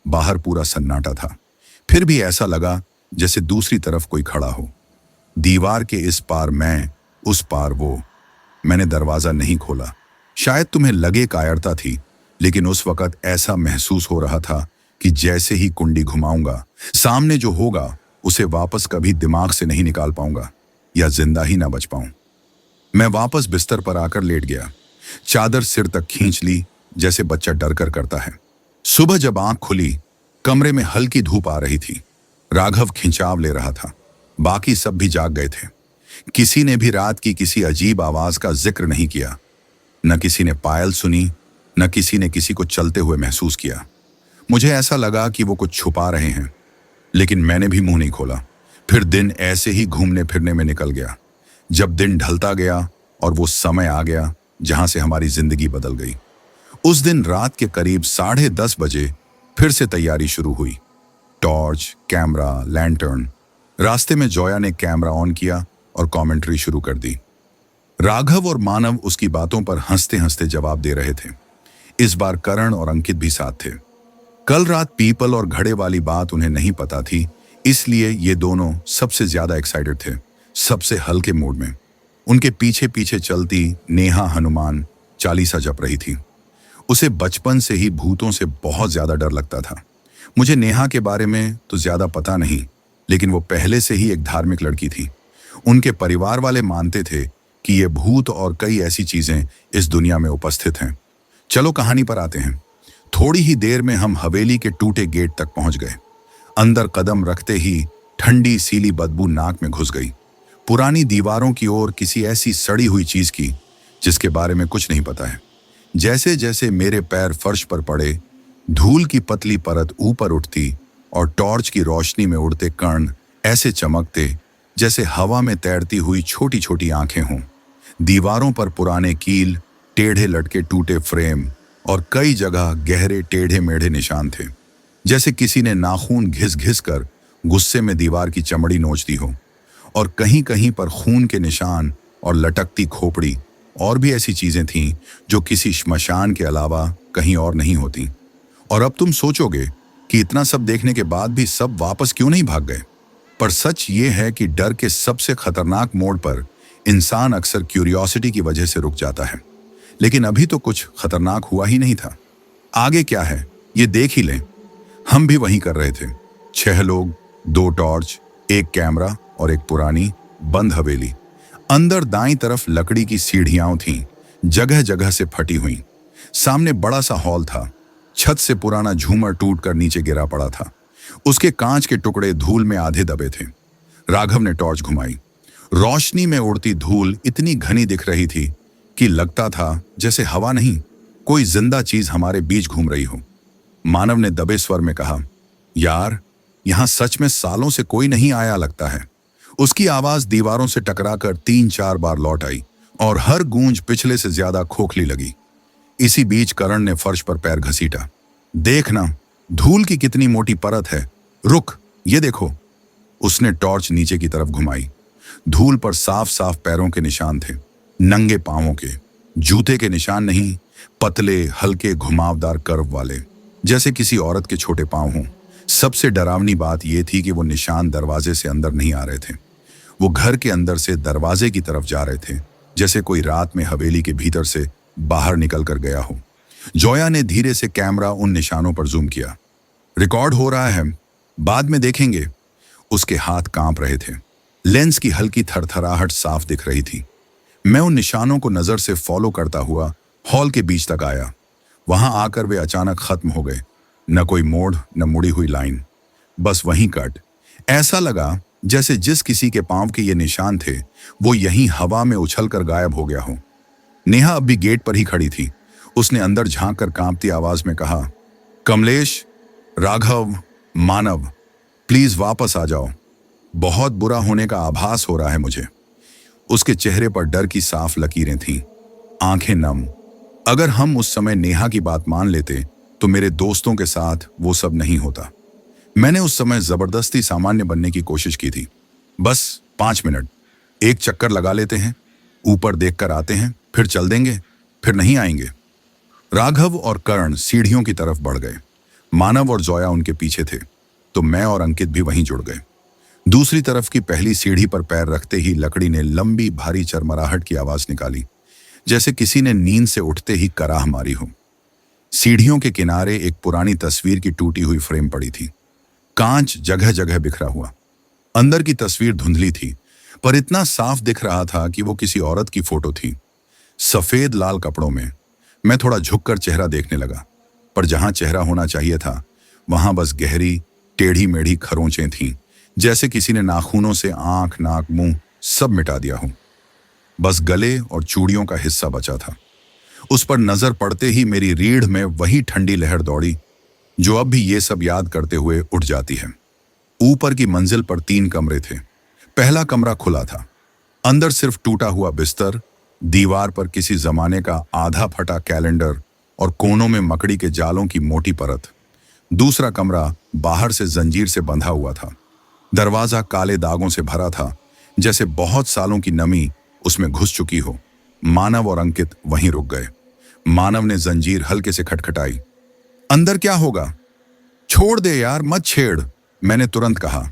बाहर पूरा सन्नाटा था। फिर भी ऐसा लगा जैसे दूसरी तरफ कोई खड़ा हो। दीवार के इस पार मैं, उस पार वो। मैंने दरवाजा नहीं खोला। शायद तुम्हें लगे कायरता थी, लेकिन उस वक्त ऐसा महसूस हो रहा था कि जैसे ही कुंडी घुमाऊंगा, सामने जो होगा उसे वापस कभी दिमाग से नहीं निकाल पाऊंगा, या जिंदा ही ना बच पाऊं। मैं वापस बिस्तर पर आकर लेट गया। चादर सिर तक खींच ली, जैसे बच्चा डर कर करता है। सुबह जब आंख खुली, कमरे में हल्की धूप आ रही थी। राघव खिंचाव ले रहा था। बाकी सब भी जाग गए थे। किसी ने भी रात की किसी अजीब आवाज का जिक्र नहीं किया। न किसी ने पायल सुनी, न किसी ने किसी को चलते हुए महसूस किया। मुझे ऐसा लगा कि वो कुछ छुपा रहे हैं, लेकिन मैंने भी मुंह नहीं खोला। फिर दिन ऐसे ही घूमने फिरने में निकल गया। जब दिन ढलता गया और वो समय आ गया जहां से हमारी जिंदगी बदल गई। उस दिन रात के करीब 10:30 बजे फिर से तैयारी शुरू हुई। Torch, camera, lantern. रास्ते में जोया ने कैमरा ऑन किया और कमेंट्री शुरू कर दी। राघव और मानव उसकी बातों पर हंसते हंसते जवाब दे रहे थे। इस बार करण और अंकित भी साथ थे। कल रात पीपल और घड़े वाली बात उन्हें नहीं पता थी, इसलिए ये दोनों सबसे ज्यादा एक्साइटेड थे, सबसे हल्के मूड में। उनके पीछे पीछे चलती नेहा हनुमान चालीसा जप रही थी। उसे बचपन से ही भूतों से बहुत ज्यादा डर लगता था। मुझे नेहा के बारे में तो ज्यादा पता नहीं, लेकिन वो पहले से ही एक धार्मिक लड़की थी। उनके परिवार वाले मानते थे कि ये भूत और कई ऐसी चीजें इस दुनिया में उपस्थित हैं। चलो कहानी पर आते हैं। थोड़ी ही देर में हम हवेली के टूटे गेट तक पहुंच गए। अंदर कदम रखते ही ठंडी सीली बदबू नाक में घुस गई। पुरानी दीवारों की ओर किसी ऐसी सड़ी हुई चीज की जिसके बारे में कुछ नहीं पता है। जैसे जैसे मेरे पैर फर्श पर पड़े, धूल की पतली परत ऊपर उठती और टॉर्च की रोशनी में उड़ते कण ऐसे चमकते जैसे हवा में तैरती हुई छोटी छोटी आंखें हों। दीवारों पर पुराने कील, टेढ़े लटके टूटे फ्रेम और कई जगह गहरे टेढ़े मेढ़े निशान थे, जैसे किसी ने नाखून घिस घिस कर गुस्से में दीवार की चमड़ी नोच दी हो। और कहीं कहीं पर खून के निशान और लटकती खोपड़ी और भी ऐसी चीजें थीं जो किसी श्मशान के अलावा कहीं और नहीं होती। और अब तुम सोचोगे कि इतना सब देखने के बाद भी सब वापस क्यों नहीं भाग गए, पर सच ये है कि डर के सबसे खतरनाक मोड़ पर इंसान अक्सर क्यूरियोसिटी की वजह से रुक जाता है। लेकिन अभी तो कुछ खतरनाक हुआ ही नहीं था। आगे क्या है ये देख ही लें। हम भी वहीं कर रहे थे। 6 लोग, 2 टॉर्च, 1 कैमरा और एक पुरानी बंद हवेली। अंदर दाईं तरफ लकड़ी की सीढ़ियां थीं, जगह जगह से फटी हुई। सामने बड़ा सा हॉल था। छत से पुराना झूमर टूटकर नीचे गिरा पड़ा था। उसके कांच के टुकड़े धूल में आधे दबे थे। राघव ने टॉर्च घुमाई। रोशनी में उड़ती धूल इतनी घनी दिख रही थी कि लगता था जैसे हवा नहीं, कोई जिंदा चीज हमारे बीच घूम रही हो। मानव ने दबे स्वर में कहा, यार यहां सच में सालों से कोई नहीं आया लगता है। उसकी आवाज दीवारों से टकराकर 3-4 बार लौट आई और हर गूंज पिछले से ज्यादा खोखली लगी। इसी बीच करण ने फर्श पर पैर घसीटा। देखना, धूल की कितनी मोटी परत है। रुक, ये देखो। उसने टॉर्च नीचे की तरफ घुमाई। धूल पर साफ साफ पैरों के निशान थे, नंगे पांवों के। जूते के निशान नहीं, पतले हल्के घुमावदार कर्व वाले, जैसे किसी औरत के छोटे पांव हों। सबसे डरावनी बात यह थी कि वो निशान दरवाजे से अंदर नहीं आ रहे थे, वो घर के अंदर से दरवाजे की तरफ जा रहे थे, जैसे कोई रात में हवेली के भीतर से बाहर निकल कर गया हो। जोया ने धीरे से कैमरा उन निशानों पर जूम किया। रिकॉर्ड हो रहा है, बाद में देखेंगे। उसके हाथ कांप रहे थे। लेंस की हल्की थरथराहट साफ दिख रही थी। मैं उन निशानों को नजर से फॉलो करता हुआ हॉल के बीच तक आया। वहां आकर वे अचानक खत्म हो गए। न कोई मोड़, न मुड़ी हुई लाइन, बस वहीं कट। ऐसा लगा जैसे जिस किसी के पांव के ये निशान थे वो यहीं हवा में उछलकर गायब हो गया हो। नेहा अब भी गेट पर ही खड़ी थी। उसने अंदर झांक कर कांपती आवाज में कहा, कमलेश, राघव, मानव, प्लीज वापस आ जाओ। बहुत बुरा होने का आभास हो रहा है मुझे। उसके चेहरे पर डर की साफ लकीरें थीं, आंखें नम। अगर हम उस समय नेहा की बात मान लेते तो मेरे दोस्तों के साथ वो सब नहीं होता। मैंने उस समय जबरदस्ती सामान्य बनने की कोशिश की थी। बस 5 मिनट, एक चक्कर लगा लेते हैं, ऊपर देखकर आते हैं, फिर चल देंगे, फिर नहीं आएंगे। राघव और कर्ण सीढ़ियों की तरफ बढ़ गए। मानव और जोया उनके पीछे थे, तो मैं और अंकित भी वहीं जुड़ गए। दूसरी तरफ की पहली सीढ़ी पर पैर रखते ही लकड़ी ने लंबी भारी चरमराहट की आवाज निकाली, जैसे किसी ने नींद से उठते ही कराह मारी हो। सीढ़ियों के किनारे एक पुरानी तस्वीर की टूटी हुई फ्रेम पड़ी थी, कांच जगह जगह बिखरा हुआ। अंदर की तस्वीर धुंधली थी, पर इतना साफ दिख रहा था कि वो किसी औरत की फोटो थी, सफेद लाल कपड़ों में। मैं थोड़ा झुककर चेहरा देखने लगा, पर जहां चेहरा होना चाहिए था वहां बस गहरी टेढ़ी मेढ़ी खरोंचें थीं, जैसे किसी ने नाखूनों से आंख, नाक, मुंह सब मिटा दिया हो। बस गले और चूड़ियों का हिस्सा बचा था। उस पर नजर पड़ते ही मेरी रीढ़ में वही ठंडी लहर दौड़ी जो अब भी ये सब याद करते हुए उठ जाती है। ऊपर की मंजिल पर 3 कमरे थे। पहला कमरा खुला था। अंदर सिर्फ टूटा हुआ बिस्तर, दीवार पर किसी जमाने का आधा फटा कैलेंडर और कोनों में मकड़ी के जालों की मोटी परत। दूसरा कमरा बाहर से जंजीर से बंधा हुआ था। दरवाजा काले दागों से भरा था, जैसे बहुत सालों की नमी उसमें घुस चुकी हो। मानव और अंकित वहीं रुक गए। मानव ने जंजीर हल्के से खटखटाई। अंदर क्या होगा? छोड़ दे यार, मत छेड़, मैंने तुरंत कहा।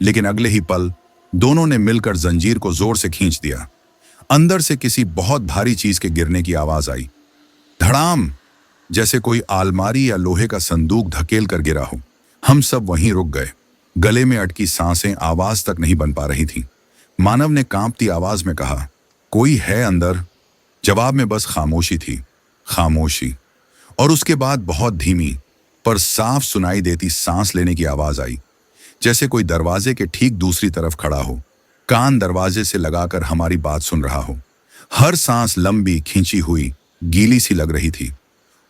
लेकिन अगले ही पल दोनों ने मिलकर जंजीर को जोर से खींच दिया। अंदर से किसी बहुत भारी चीज के गिरने की आवाज आई। धड़ाम, जैसे कोई आलमारी या लोहे का संदूक धकेल कर गिरा हो। हम सब वहीं रुक गए। गले में अटकी सांसें आवाज तक नहीं बन पा रही थीं। मानव ने कांपती आवाज में कहा, कोई है अंदर? जवाब में बस खामोशी थी। खामोशी। और उसके बाद बहुत धीमी पर साफ सुनाई देती सांस लेने की आवाज आई, जैसे कोई दरवाजे के ठीक दूसरी तरफ खड़ा हो, कान दरवाजे से लगाकर हमारी बात सुन रहा हो। हर सांस लंबी, खींची हुई, गीली सी लग रही थी।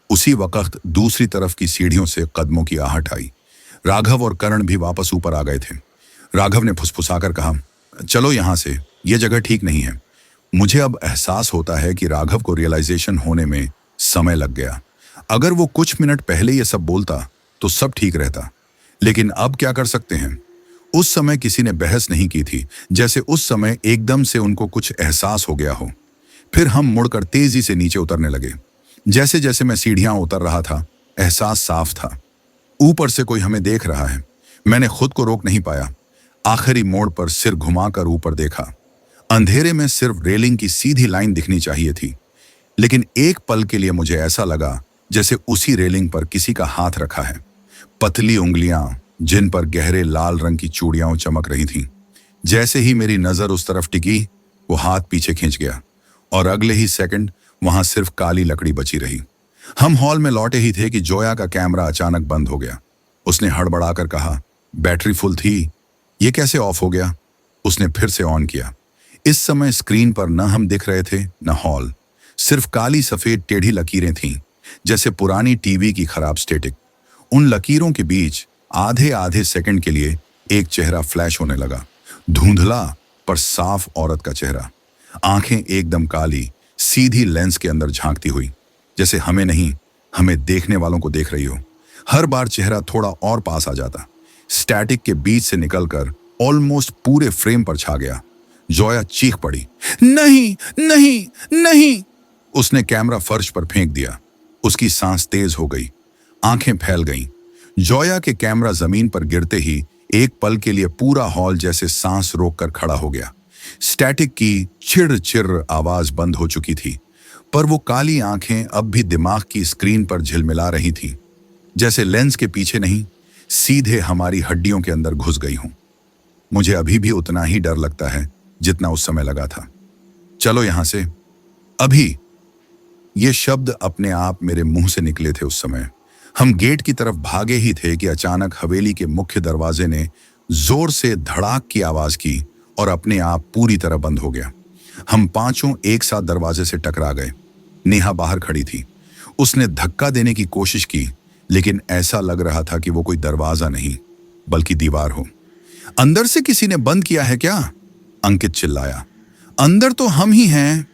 उसी वक्त दूसरी तरफ की सीढ़ियों से कदमों की आहट आई। राघव और करण भी वापस ऊपर आ गए थे। राघव ने फुसफुसाकर कहा, चलो यहां से, यह जगह ठीक नहीं है। मुझे अब एहसास होता है कि राघव को रियलाइजेशन होने में समय लग गया। अगर वो कुछ मिनट पहले ये सब बोलता तो सब ठीक रहता। लेकिन अब क्या कर सकते हैं? उस समय किसी ने बहस नहीं की थी, जैसे उस समय एकदम से उनको कुछ एहसास हो गया हो। फिर हम मुड़कर तेजी से नीचे उतरने लगे। जैसे जैसे मैं सीढ़ियां उतर रहा था, एहसास साफ था, ऊपर से कोई हमें देख रहा है। मैंने खुद को रोक नहीं पाया। आखिरी मोड़ पर सिर घुमाकर ऊपर देखा। अंधेरे में सिर्फ रेलिंग की सीधी लाइन दिखनी चाहिए थी, लेकिन एक पल के लिए मुझे ऐसा लगा जैसे उसी रेलिंग पर किसी का हाथ रखा है। पतली उंगलियां जिन पर गहरे लाल रंग की चूड़ियां चमक रही थीं। जैसे ही मेरी नजर उस तरफ टिकी, वो हाथ पीछे खींच गया और अगले ही सेकंड वहां सिर्फ काली लकड़ी बची रही। हम हॉल में लौटे ही थे कि जोया का कैमरा अचानक बंद हो गया। उसने हड़बड़ाकर कहा, बैटरी फुल थी, ये कैसे ऑफ हो गया? उसने फिर से ऑन किया। इस समय स्क्रीन पर न हम दिख रहे थे न हॉल, सिर्फ काली सफेद टेढ़ी लकीरें थीं, जैसे पुरानी टीवी की खराब स्टेटिक। उन लकीरों के बीच आधे आधे सेकंड के लिए एक चेहरा फ्लैश होने लगा। धुंधला पर साफ औरत का चेहरा। आंखें एकदम काली, सीधी लेंस के अंदर झांकती हुई, जैसे हमें नहीं, हमें देखने वालों को देख रही हो। हर बार चेहरा थोड़ा और पास आ जाता, स्टैटिक के बीच से निकलकर ऑलमोस्ट पूरे फ्रेम पर छा गया। जोया चीख पड़ी, नहीं नहीं नहीं। उसने कैमरा फर्श पर फेंक दिया। उसकी सांस तेज हो गई, आंखें फैल गईं। जोया के कैमरा जमीन पर गिरते ही एक पल के लिए पूरा हॉल जैसे सांस रोककर खड़ा हो गया। स्टैटिक की चिर चिर आवाज बंद हो चुकी थी, पर वो काली आंखें अब भी दिमाग की स्क्रीन पर झिलमिला रही थीं, जैसे लेंस के पीछे नहीं, सीधे हमारी हड्डियों के अंदर घुस गई हूं। मुझे अभी भी उतना ही डर लगता है जितना उस समय लगा था। चलो यहां से, अभी। ये शब्द अपने आप मेरे मुंह से निकले थे उस समय। हम गेट की तरफ भागे ही थे कि अचानक हवेली के मुख्य दरवाजे ने जोर से धड़ाक की आवाज की और अपने आप पूरी तरह बंद हो गया। हम पांचों एक साथ दरवाजे से टकरा गए। नेहा बाहर खड़ी थी। उसने धक्का देने की कोशिश की, लेकिन ऐसा लग रहा था कि वो कोई दरवाजा नहीं बल्कि दीवार हो। अंदर से किसी ने बंद किया है क्या? अंकित चिल्लाया। अंदर तो हम ही हैं।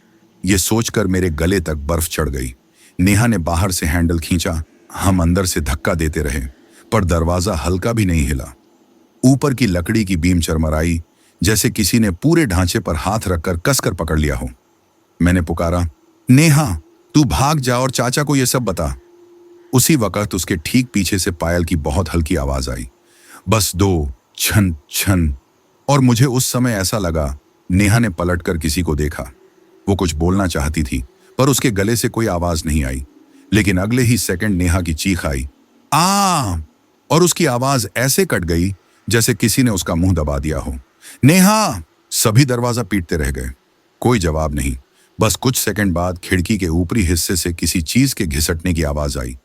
ये सोचकर मेरे गले तक बर्फ चढ़ गई। नेहा ने बाहर से हैंडल खींचा। हम अंदर से धक्का देते रहे, पर दरवाजा हल्का भी नहीं हिला। ऊपर की लकड़ी की बीम चरमराई, जैसे किसी ने पूरे ढांचे पर हाथ रखकर कसकर पकड़ लिया हो। मैंने पुकारा, नेहा, तू भाग जा और चाचा को यह सब बता। उसी वक्त उसके ठीक पीछे से पायल की बहुत हल्की आवाज आई, बस 2 छन छन। और मुझे उस समय ऐसा लगा नेहा ने पलटकर किसी को देखा। वो कुछ बोलना चाहती थी, पर उसके गले से कोई आवाज नहीं आई। लेकिन अगले ही सेकंड नेहा की चीख आई, आ! और उसकी आवाज ऐसे कट गई जैसे किसी ने उसका मुंह दबा दिया हो। नेहा! सभी दरवाजा पीटते रह गए। कोई जवाब नहीं। बस कुछ सेकंड बाद खिड़की के ऊपरी हिस्से से किसी चीज के घिसटने की आवाज आई,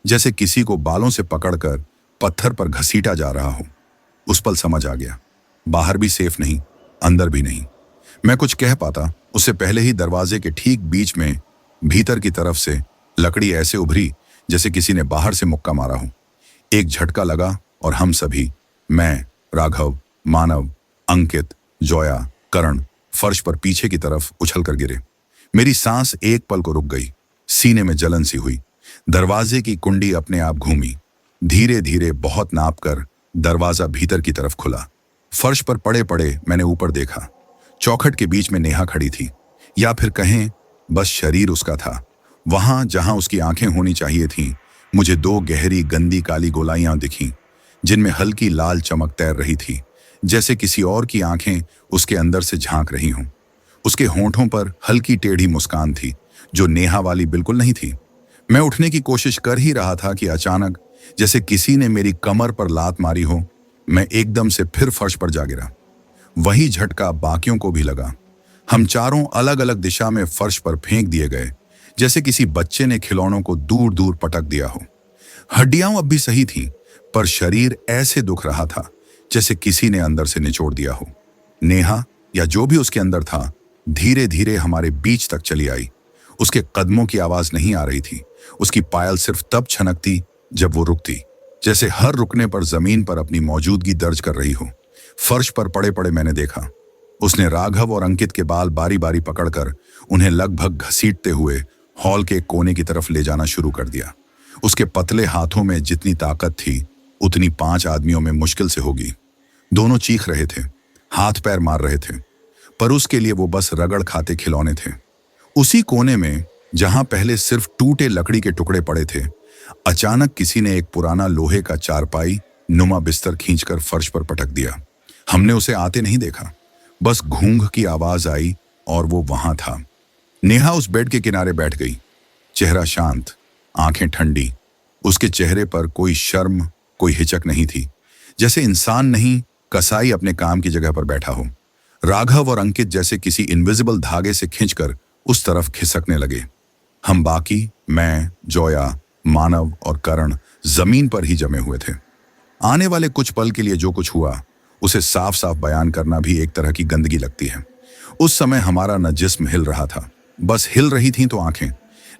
जैसे किसी को बालों से पकड़कर पत्थर पर घसीटा जा रहा हो। उस पल समझ आ गया, बाहर भी सेफ नहीं, अंदर भी नहीं। मैं कुछ कह पाता उससे पहले ही दरवाजे के ठीक बीच में भीतर की तरफ से लकड़ी ऐसे उभरी जैसे किसी ने बाहर से मुक्का मारा हो। एक झटका लगा और हम सभी, मैं, राघव, मानव, अंकित, जॉया, करण फर्श पर पीछे की तरफ उछल कर गिरे। मेरी सांस एक पल को रुक गई, सीने में जलन सी हुई। दरवाजे की कुंडी अपने आप घूमी। धीरे धीरे बहुत नाप कर दरवाजा भीतर की तरफ खुला। फर्श पर पड़े पड़े मैंने ऊपर देखा। चौखट के बीच में नेहा खड़ी थी, या फिर कहें बस शरीर उसका था। वहां जहां उसकी आंखें होनी चाहिए थीं, मुझे दो गहरी गंदी काली गोलाइयां दिखीं, जिनमें हल्की लाल चमक तैर रही थी, जैसे किसी और की आंखें उसके अंदर से झांक रही हों। उसके होंठों पर हल्की टेढ़ी मुस्कान थी, जो नेहा वाली बिल्कुल नहीं थी। मैं उठने की कोशिश कर ही रहा था कि अचानक, जैसे किसी ने मेरी कमर पर लात मारी हो, मैं एकदम से फिर फर्श पर जा गिरा। वही झटका बाकियों को भी लगा। हम चारों अलग अलग दिशा में फर्श पर फेंक दिए गए, जैसे किसी बच्चे ने खिलौनों को दूर दूर पटक दिया हो। हड्डियां अब भी सही थीं, पर शरीर ऐसे दुख रहा था जैसे किसी ने अंदर से निचोड़ दिया हो। नेहा, या जो भी उसके अंदर था, धीरे धीरे हमारे बीच तक चली आई। उसके कदमों की आवाज नहीं आ रही थी। उसकी पायल सिर्फ तब छनकती जब वो रुकती, जैसे हर रुकने पर जमीन पर अपनी मौजूदगी दर्ज कर रही हो। फर्श पर पड़े पड़े मैंने देखा, उसने राघव और अंकित के बाल बारी बारी पकड़कर उन्हें लगभग घसीटते हुए हॉल के कोने की तरफ ले जाना शुरू कर दिया। उसके पतले हाथों में जितनी ताकत थी, उतनी 5 आदमियों में मुश्किल से होगी। दोनों चीख रहे थे, हाथ पैर मार रहे थे, पर उसके लिए वो बस रगड़ खाते खिलौने थे। उसी कोने में, जहां पहले सिर्फ टूटे लकड़ी के टुकड़े पड़े थे, अचानक किसी ने एक पुराना लोहे का चारपाई नुमा बिस्तर खींचकर फर्श पर पटक दिया। हमने उसे आते नहीं देखा, बस घूंघ की आवाज आई और वो वहां था। नेहा उस बेड के किनारे बैठ गई, चेहरा शांत, आंखें ठंडी। उसके चेहरे पर कोई शर्म, कोई हिचक नहीं थी, जैसे इंसान नहीं, कसाई अपने काम की जगह पर बैठा हो। राघव और अंकित जैसे किसी इनविजिबल धागे से खींचकर उस तरफ खिसकने लगे। हम बाकी, मैं, जॉया, मानव और करण जमीन पर ही जमे हुए थे। आने वाले कुछ पल के लिए जो कुछ हुआ, उसे साफ साफ बयान करना भी एक तरह की गंदगी लगती है। उस समय हमारा न जिस्म हिल रहा था, बस हिल रही थीं तो आंखें।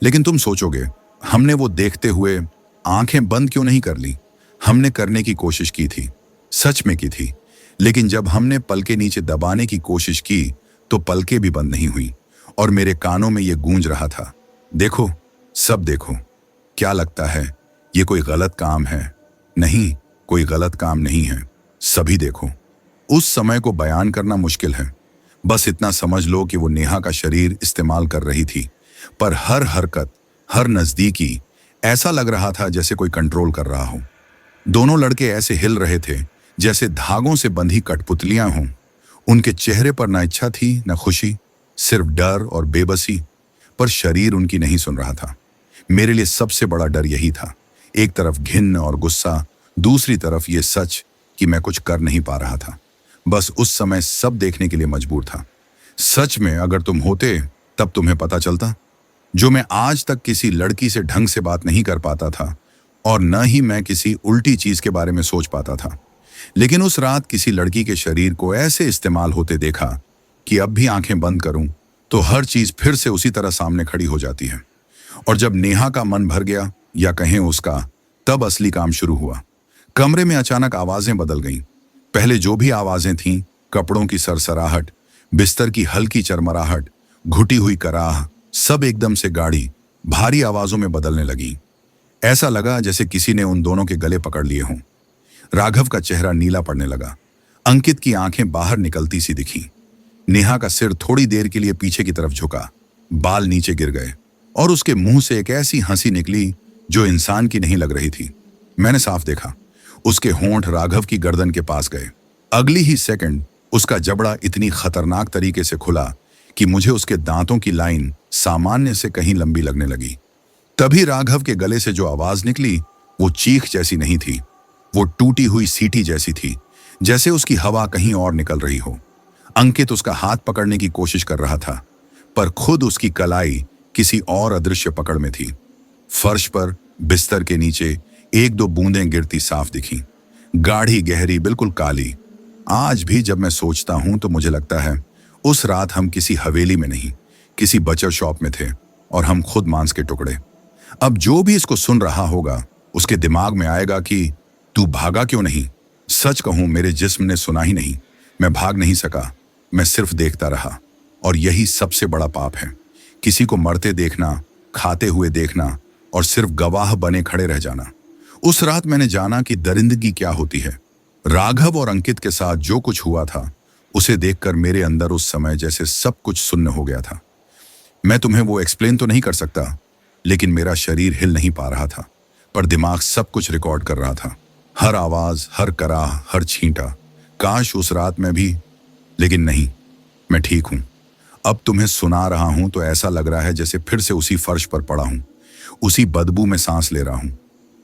लेकिन तुम सोचोगे, हमने वो देखते हुए आंखें बंद क्यों नहीं कर ली? हमने करने की कोशिश की थी, सच में की थी, लेकिन जब हमने पलके नीचे दबाने की कोशिश की तो पलकें भी बंद नहीं हुई और मेरे कानों में ये गूंज रहा था, देखो, सब देखो। क्या लगता है ये कोई गलत काम है? नहीं, कोई गलत काम नहीं है, सभी देखो। उस समय को बयान करना मुश्किल है। बस इतना समझ लो कि वो नेहा का शरीर इस्तेमाल कर रही थी, पर हर हरकत, हर नजदीकी ऐसा लग रहा था जैसे कोई कंट्रोल कर रहा हो। दोनों लड़के ऐसे हिल रहे थे जैसे धागों से बंधी कठपुतलियां हों। उनके चेहरे पर न इच्छा थी न खुशी, सिर्फ डर और बेबसी, पर शरीर उनकी नहीं सुन रहा था। मेरे लिए सबसे बड़ा डर यही था, एक तरफ घिन और गुस्सा, दूसरी तरफ ये सच कि मैं कुछ कर नहीं पा रहा था। बस उस समय सब देखने के लिए मजबूर था। सच में अगर तुम होते तब तुम्हें पता चलता, जो मैं आज तक किसी लड़की से ढंग से बात नहीं कर पाता था और न ही मैं किसी उल्टी चीज के बारे में सोच पाता था। लेकिन उस रात किसी लड़की के शरीर को ऐसे इस्तेमाल होते देखा कि अब भी आंखें बंद करूं तो हर चीज फिर से उसी तरह सामने खड़ी हो जाती है। और जब नेहा का मन भर गया, या कहें उसका, तब असली काम शुरू हुआ। कमरे में अचानक आवाजें बदल गईं। पहले जो भी आवाजें थीं, कपड़ों की सरसराहट, बिस्तर की हल्की चरमराहट, घुटी हुई कराह, सब एकदम से गाढ़ी, भारी आवाजों में बदलने लगी। ऐसा लगा जैसे किसी ने उन दोनों के गले पकड़ लिए हों। राघव का चेहरा नीला पड़ने लगा, अंकित की आंखें बाहर निकलती सी दिखीं। नेहा का सिर थोड़ी देर के लिए पीछे की तरफ झुका, बाल नीचे गिर गए और उसके मुंह से एक ऐसी हंसी निकली जो इंसान की नहीं लग रही थी। मैंने साफ देखा, उसके होंठ राघव की गर्दन के पास गए। अगली ही सेकंड उसका जबड़ा इतनी खतरनाक तरीके से खुला कि मुझे उसके दांतों की लाइन सामान्य से कहीं लंबी लगने लगी। तभी राघव के गले से जो आवाज निकली, वो चीख जैसी नहीं थी, वो टूटी हुई सीटी जैसी थी, जैसे उसकी हवा कहीं और निकल रही हो। अंकित उसका हाथ पकड़ने की कोशिश कर रहा था, पर खुद उसकी कलाई किसी और अदृश्य पकड़ में थी। फर्श पर, बिस्तर के नीचे एक दो बूंदें गिरती साफ दिखीं, गाढ़ी गहरी, बिल्कुल काली। आज भी जब मैं सोचता हूं तो मुझे लगता है उस रात हम किसी हवेली में नहीं, किसी बचर शॉप में थे और हम खुद मांस के टुकड़े। अब जो भी इसको सुन रहा होगा, उसके दिमाग में आएगा कि तू भागा क्यों नहीं, सच कहूं, मेरे जिस्म ने सुना ही नहीं। मैं भाग नहीं सका, मैं सिर्फ देखता रहा। और यही सबसे बड़ा पाप है, किसी को मरते देखना, खाते हुए देखना और सिर्फ गवाह बने खड़े रह जाना। उस रात मैंने जाना कि दरिंदगी क्या होती है। राघव और अंकित के साथ जो कुछ हुआ था, उसे देखकर मेरे अंदर उस समय जैसे सब कुछ सुन्न हो गया था। मैं तुम्हें वो एक्सप्लेन तो नहीं कर सकता, लेकिन मेरा शरीर हिल नहीं पा रहा था, पर दिमाग सब कुछ रिकॉर्ड कर रहा था। हर आवाज, हर कराह, हर छींटा। काश उस रात में भी, लेकिन नहीं, मैं ठीक हूं। अब तुम्हें सुना रहा हूं तो ऐसा लग रहा है जैसे फिर से उसी फर्श पर पड़ा हूं, उसी बदबू में सांस ले रहा हूं।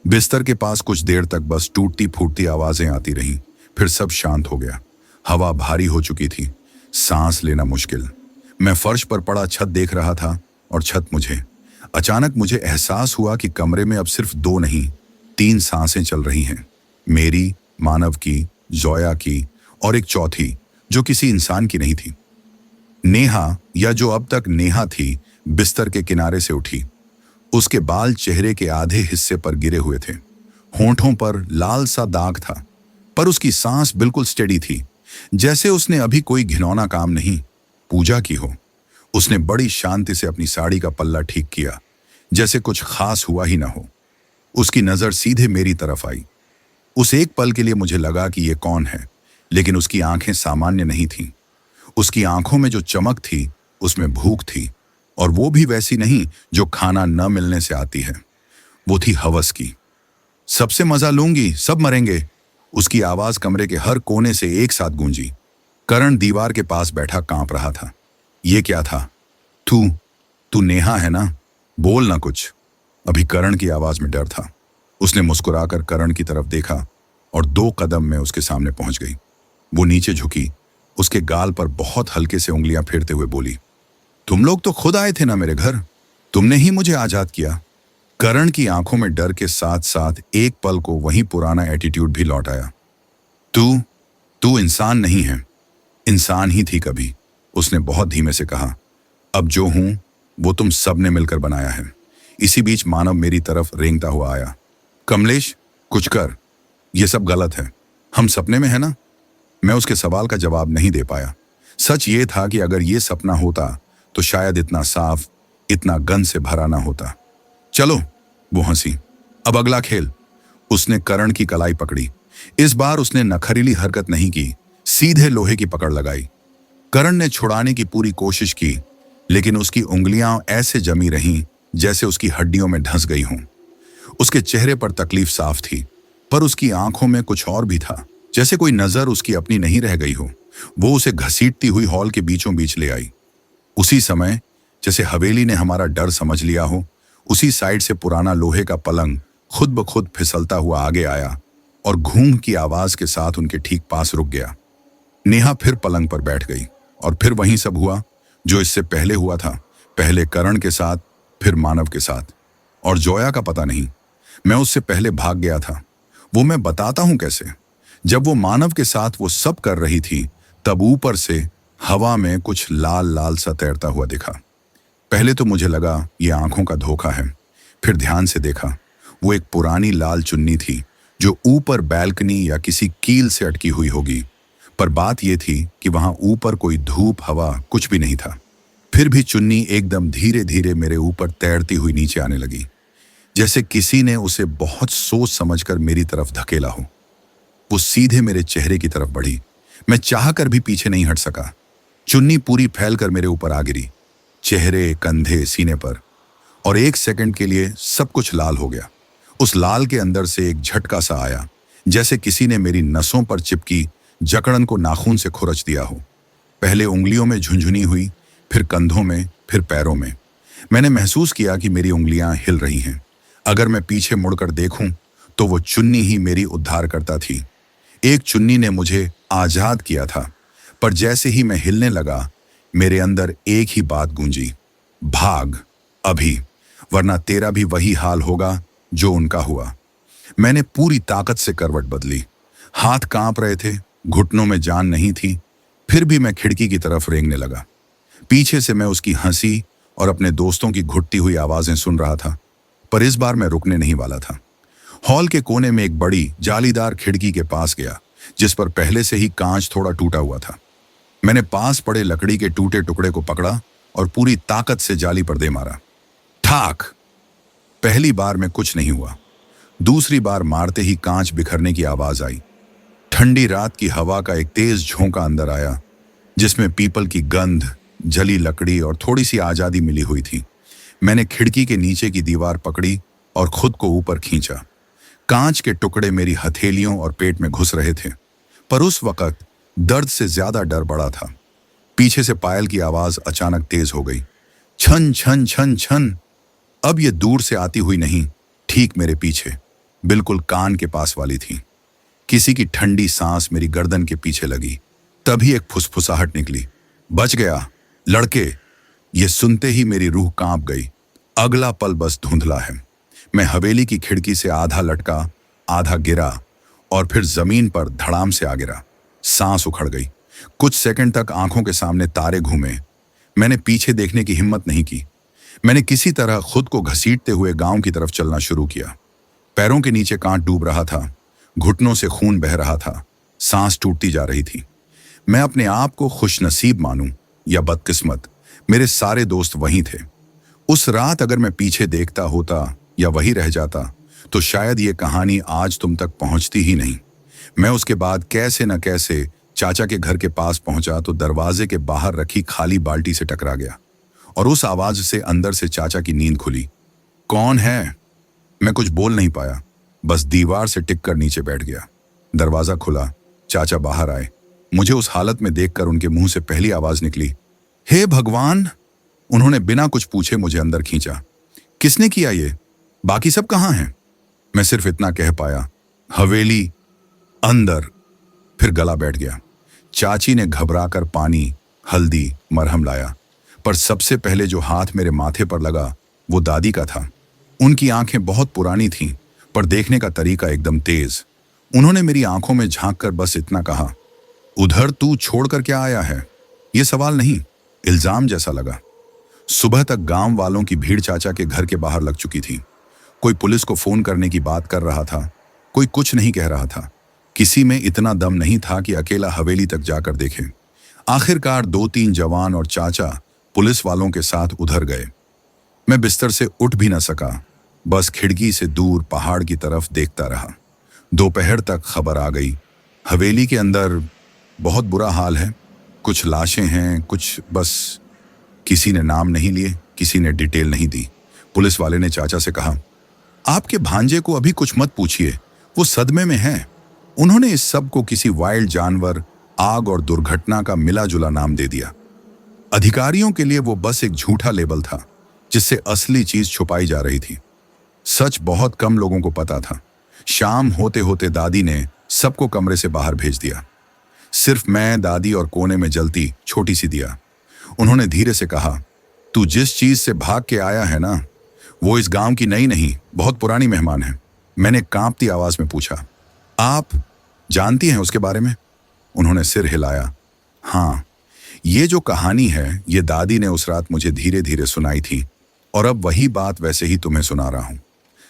बिस्तर के पास कुछ देर तक बस टूटती फूटती आवाजें आती रहीं, फिर सब शांत हो गया। हवा भारी हो चुकी थी, सांस लेना मुश्किल। मैं फर्श पर पड़ा छत देख रहा था और छत मुझे। अचानक मुझे एहसास हुआ कि कमरे में अब सिर्फ 2 नहीं, 3 सांसें चल रही हैं। मेरी, मानव की, जोया की और एक चौथी जो किसी इंसान की नहीं थी। नेहा, या जो अब तक नेहा थी, बिस्तर के किनारे से उठी। उसके बाल चेहरे के आधे हिस्से पर गिरे हुए थे, होंठों पर लाल सा दाग था, पर उसकी सांस बिल्कुल स्टेडी थी, जैसे उसने अभी कोई घिनौना काम नहीं पूजा की हो। उसने बड़ी शांति से अपनी साड़ी का पल्ला ठीक किया, जैसे कुछ खास हुआ ही ना हो। उसकी नजर सीधे मेरी तरफ आई। उस एक पल के लिए मुझे लगा कि ये कौन है, लेकिन उसकी आंखें सामान्य नहीं थीं। उसकी आंखों में जो चमक थी, उसमें भूख थी, और वो भी वैसी नहीं जो खाना न मिलने से आती है। वो थी हवस की। सबसे मजा लूंगी, सब मरेंगे। उसकी आवाज कमरे के हर कोने से एक साथ गूंजी। करण दीवार के पास बैठा कांप रहा था। ये क्या था? तू तू नेहा है ना? बोल ना कुछ। अभी करण की आवाज में डर था। उसने मुस्कुराकर करण की तरफ देखा और 2 कदम में उसके सामने पहुंच गई। वो नीचे झुकी, उसके गाल पर बहुत हल्के से उंगलियां फेरते हुए बोली, तुम लोग तो खुद आए थे ना मेरे घर, तुमने ही मुझे आजाद किया। करण की आंखों में डर के साथ साथ एक पल को वही पुराना एटीट्यूड भी लौट आया। तू तू इंसान नहीं है, इंसान ही थी कभी, उसने बहुत धीमे से कहा। अब जो हूं वो तुम सब ने मिलकर बनाया है। इसी बीच मानव मेरी तरफ रेंगता हुआ आया। कमलेश, कुछ कर, ये सब गलत है, हम सपने में है ना? मैं उसके सवाल का जवाब नहीं दे पाया। सच ये था कि अगर ये सपना होता तो शायद इतना साफ, इतना गंध से भरा ना होता। चलो, वो हंसी। अब अगला खेल। उसने करण की कलाई पकड़ी। इस बार उसने नखरीली हरकत नहीं की, सीधे लोहे की पकड़ लगाई। करण ने छुड़ाने की पूरी कोशिश की, लेकिन उसकी उंगलियां ऐसे जमी रहीं जैसे उसकी हड्डियों में धंस गई हों। उसके चेहरे पर तकलीफ साफ थी, पर उसकी आंखों में कुछ और भी था, जैसे कोई नजर उसकी अपनी नहीं रह गई हो। वो उसे घसीटती हुई हॉल के बीचों बीच ले आई। उसी समय, जैसे हवेली ने हमारा डर समझ लिया हो, उसी साइड से पुराना लोहे का पलंग खुद ब खुद फिसलता हुआ आगे आया और घूम की आवाज के साथ उनके ठीक पास रुक गया। नेहा फिर पलंग पर बैठ गई और फिर वही सब हुआ जो इससे पहले हुआ था। पहले करण के साथ, फिर मानव के साथ। और जोया का पता नहीं, मैं उससे पहले भाग गया था। वो मैं बताता हूं कैसे। जब वो मानव के साथ वो सब कर रही थी, तब ऊपर से हवा में कुछ लाल लाल सा तैरता हुआ दिखा। पहले तो मुझे लगा ये आंखों का धोखा है, फिर ध्यान से देखा, वो एक पुरानी लाल चुन्नी थी जो ऊपर बैल्कनी या किसी कील से अटकी हुई होगी। पर बात यह थी कि वहां ऊपर कोई धूप, हवा कुछ भी नहीं था। फिर भी चुन्नी एकदम धीरे धीरे मेरे ऊपर तैरती हुई नीचे आने लगी, जैसे किसी ने उसे बहुत सोच समझकर मेरी तरफ धकेला हो। वो सीधे मेरे चेहरे की तरफ बढ़ी। मैं चाहकर भी पीछे नहीं हट सका। चुन्नी पूरी फैलकर मेरे ऊपर आ गिरी, चेहरे, कंधे, सीने पर, और 1 सेकंड के लिए सब कुछ लाल हो गया। उस लाल के अंदर से एक झटका सा आया, जैसे किसी ने मेरी नसों पर चिपकी जकड़न को नाखून से खुरच दिया हो। पहले उंगलियों में झुंझुनी हुई, फिर कंधों में, फिर पैरों में। मैंने महसूस किया कि मेरी उंगलियां हिल रही हैं। अगर मैं पीछे मुड़कर देखूं तो वो चुन्नी ही मेरी उद्धारकर्ता थी। एक चुन्नी ने मुझे आजाद किया था, पर जैसे ही मैं हिलने लगा, मेरे अंदर एक ही बात गूंजी, भाग अभी, वरना तेरा भी वही हाल होगा जो उनका हुआ। मैंने पूरी ताकत से करवट बदली। हाथ कांप रहे थे, घुटनों में जान नहीं थी। फिर भी मैं खिड़की की तरफ रेंगने लगा। पीछे से मैं उसकी हंसी और अपने दोस्तों की घुटती हुई आवाजें सुन रहा था, पर इस बार मैं रुकने नहीं वाला था। हॉल के कोने में एक बड़ी जालीदार खिड़की के पास गया, जिस पर पहले से ही कांच थोड़ा टूटा हुआ था। मैंने पास पड़े लकड़ी के टूटे टुकड़े को पकड़ा और पूरी ताकत से जाली पर दे मारा। ठाक! पहली बार में कुछ नहीं हुआ। दूसरी बार मारते ही कांच बिखरने की आवाज आई। ठंडी रात की हवा का एक तेज झोंका अंदर आया, जिसमें पीपल की गंध, जली लकड़ी और थोड़ी सी आजादी मिली हुई थी। मैंने खिड़की के नीचे की दीवार पकड़ी और खुद को ऊपर खींचा। कांच के टुकड़े मेरी हथेलियों और पेट में घुस रहे थे, पर उस वक्त दर्द से ज्यादा डर बड़ा था। पीछे से पायल की आवाज अचानक तेज हो गई। छन छन छन छन। अब ये दूर से आती हुई नहीं, ठीक मेरे पीछे, बिल्कुल कान के पास वाली थी। किसी की ठंडी सांस मेरी गर्दन के पीछे लगी। तभी एक फुसफुसाहट निकली, बच गया लड़के। ये सुनते ही मेरी रूह कांप गई। अगला पल बस धुंधला है। मैं हवेली की खिड़की से आधा लटका, आधा गिरा और फिर जमीन पर धड़ाम से आ गिरा। सांस उखड़ गई। कुछ सेकंड तक आंखों के सामने तारे घूमे। मैंने पीछे देखने की हिम्मत नहीं की। मैंने किसी तरह खुद को घसीटते हुए गांव की तरफ चलना शुरू किया। पैरों के नीचे कांट डूब रहा था, घुटनों से खून बह रहा था, सांस टूटती जा रही थी। मैं अपने आप को खुशनसीब मानूं या बदकिस्मत, मेरे सारे दोस्त वहीं थे। उस रात अगर मैं पीछे देखता होता या वहीं रह जाता तो शायद ये कहानी आज तुम तक पहुंचती ही नहीं। मैं उसके बाद कैसे न कैसे चाचा के घर के पास पहुंचा तो दरवाजे के बाहर रखी खाली बाल्टी से टकरा गया और उस आवाज से अंदर से चाचा की नींद खुली। कौन है? मैं कुछ बोल नहीं पाया, बस दीवार से टिक कर नीचे बैठ गया। दरवाजा खुला, चाचा बाहर आए। मुझे उस हालत में देखकर उनके मुंह से पहली आवाज निकली, हे भगवान। उन्होंने बिना कुछ पूछे मुझे अंदर खींचा। किसने किया ये? बाकी सब कहाँ हैं? मैं सिर्फ इतना कह पाया, हवेली अंदर। फिर गला बैठ गया। चाची ने घबराकर पानी, हल्दी, मरहम लाया, पर सबसे पहले जो हाथ मेरे माथे पर लगा वो दादी का था। उनकी आंखें बहुत पुरानी थीं, पर देखने का तरीका एकदम तेज। उन्होंने मेरी आंखों में झांक कर बस इतना कहा, उधर तू छोड़कर क्या आया है? ये सवाल नहीं, इल्जाम जैसा लगा। सुबह तक गांव वालों की भीड़ चाचा के घर के बाहर लग चुकी थी। कोई पुलिस को फोन करने की बात कर रहा था, कोई कुछ नहीं कह रहा था। किसी में इतना दम नहीं था कि अकेला हवेली तक जाकर देखे। आखिरकार 2-3 जवान और चाचा पुलिस वालों के साथ उधर गए। मैं बिस्तर से उठ भी न सका, बस खिड़की से दूर पहाड़ की तरफ देखता रहा। दोपहर तक खबर आ गई, हवेली के अंदर बहुत बुरा हाल है, कुछ लाशें हैं, कुछ बस। किसी ने नाम नहीं लिए, किसी ने डिटेल नहीं दी। पुलिस वाले ने चाचा से कहा, आपके भांजे को अभी कुछ मत पूछिए, वो सदमे में है। उन्होंने इस सब को किसी वाइल्ड जानवर, आग और दुर्घटना का मिला जुला नाम दे दिया। अधिकारियों के लिए वो बस एक झूठा लेबल था, जिससे असली चीज छुपाई जा रही थी। सच बहुत कम लोगों को पता था। शाम होते होते दादी ने सबको कमरे से बाहर भेज दिया। सिर्फ मैं, दादी और कोने में जलती छोटी सी दिया। उन्होंने धीरे से कहा, तू जिस चीज से भाग के आया है ना, वो इस गांव की नई नहीं, बहुत पुरानी मेहमान है। मैंने कांपती आवाज में पूछा, आप जानती हैं उसके बारे में? उन्होंने सिर हिलाया। हाँ, ये जो कहानी है, ये दादी ने उस रात मुझे धीरे धीरे सुनाई थी और अब वही बात वैसे ही तुम्हें सुना रहा हूं।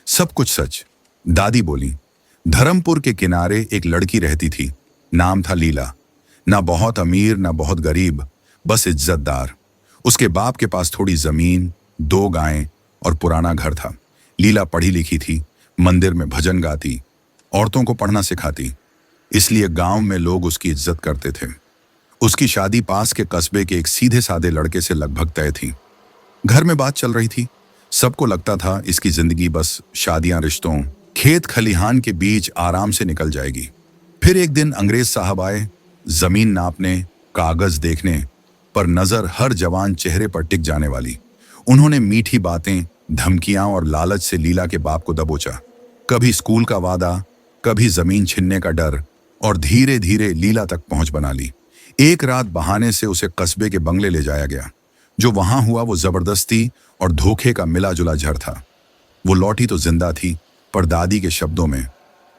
सब कुछ सच। दादी बोली, धर्मपुर के किनारे एक लड़की रहती थी, नाम था लीला। ना बहुत अमीर ना बहुत गरीब, बस इज्जतदार। उसके बाप के पास थोड़ी जमीन, 2 गायें और पुराना घर था। लीला पढ़ी लिखी थी, मंदिर में भजन गाती, औरतों को पढ़ना सिखाती, इसलिए गांव में लोग उसकी इज्जत करते थे। उसकी शादी पास के कस्बे के एक सीधे साधे लड़के से लगभग तय थी। घर में बात चल रही थी, सबको लगता था इसकी जिंदगी बस शादियां, रिश्तों, खेत खलिहान के बीच आराम से निकल जाएगी। फिर एक दिन अंग्रेज साहब आए, जमीन नापने, कागज देखने, पर नजर हर जवान चेहरे पर टिक जाने वाली। उन्होंने मीठी बातें, धमकियां और लालच से लीला के बाप को दबोचा। कभी स्कूल का वादा, कभी जमीन छीनने का डर, और धीरे धीरे लीला तक पहुंच बना ली। एक रात बहाने से उसे कस्बे के बंगले ले जाया गया। जो वहां हुआ वो जबरदस्ती और धोखे का मिला जुला झड़ था। वो लौटी तो जिंदा थी, पर दादी के शब्दों में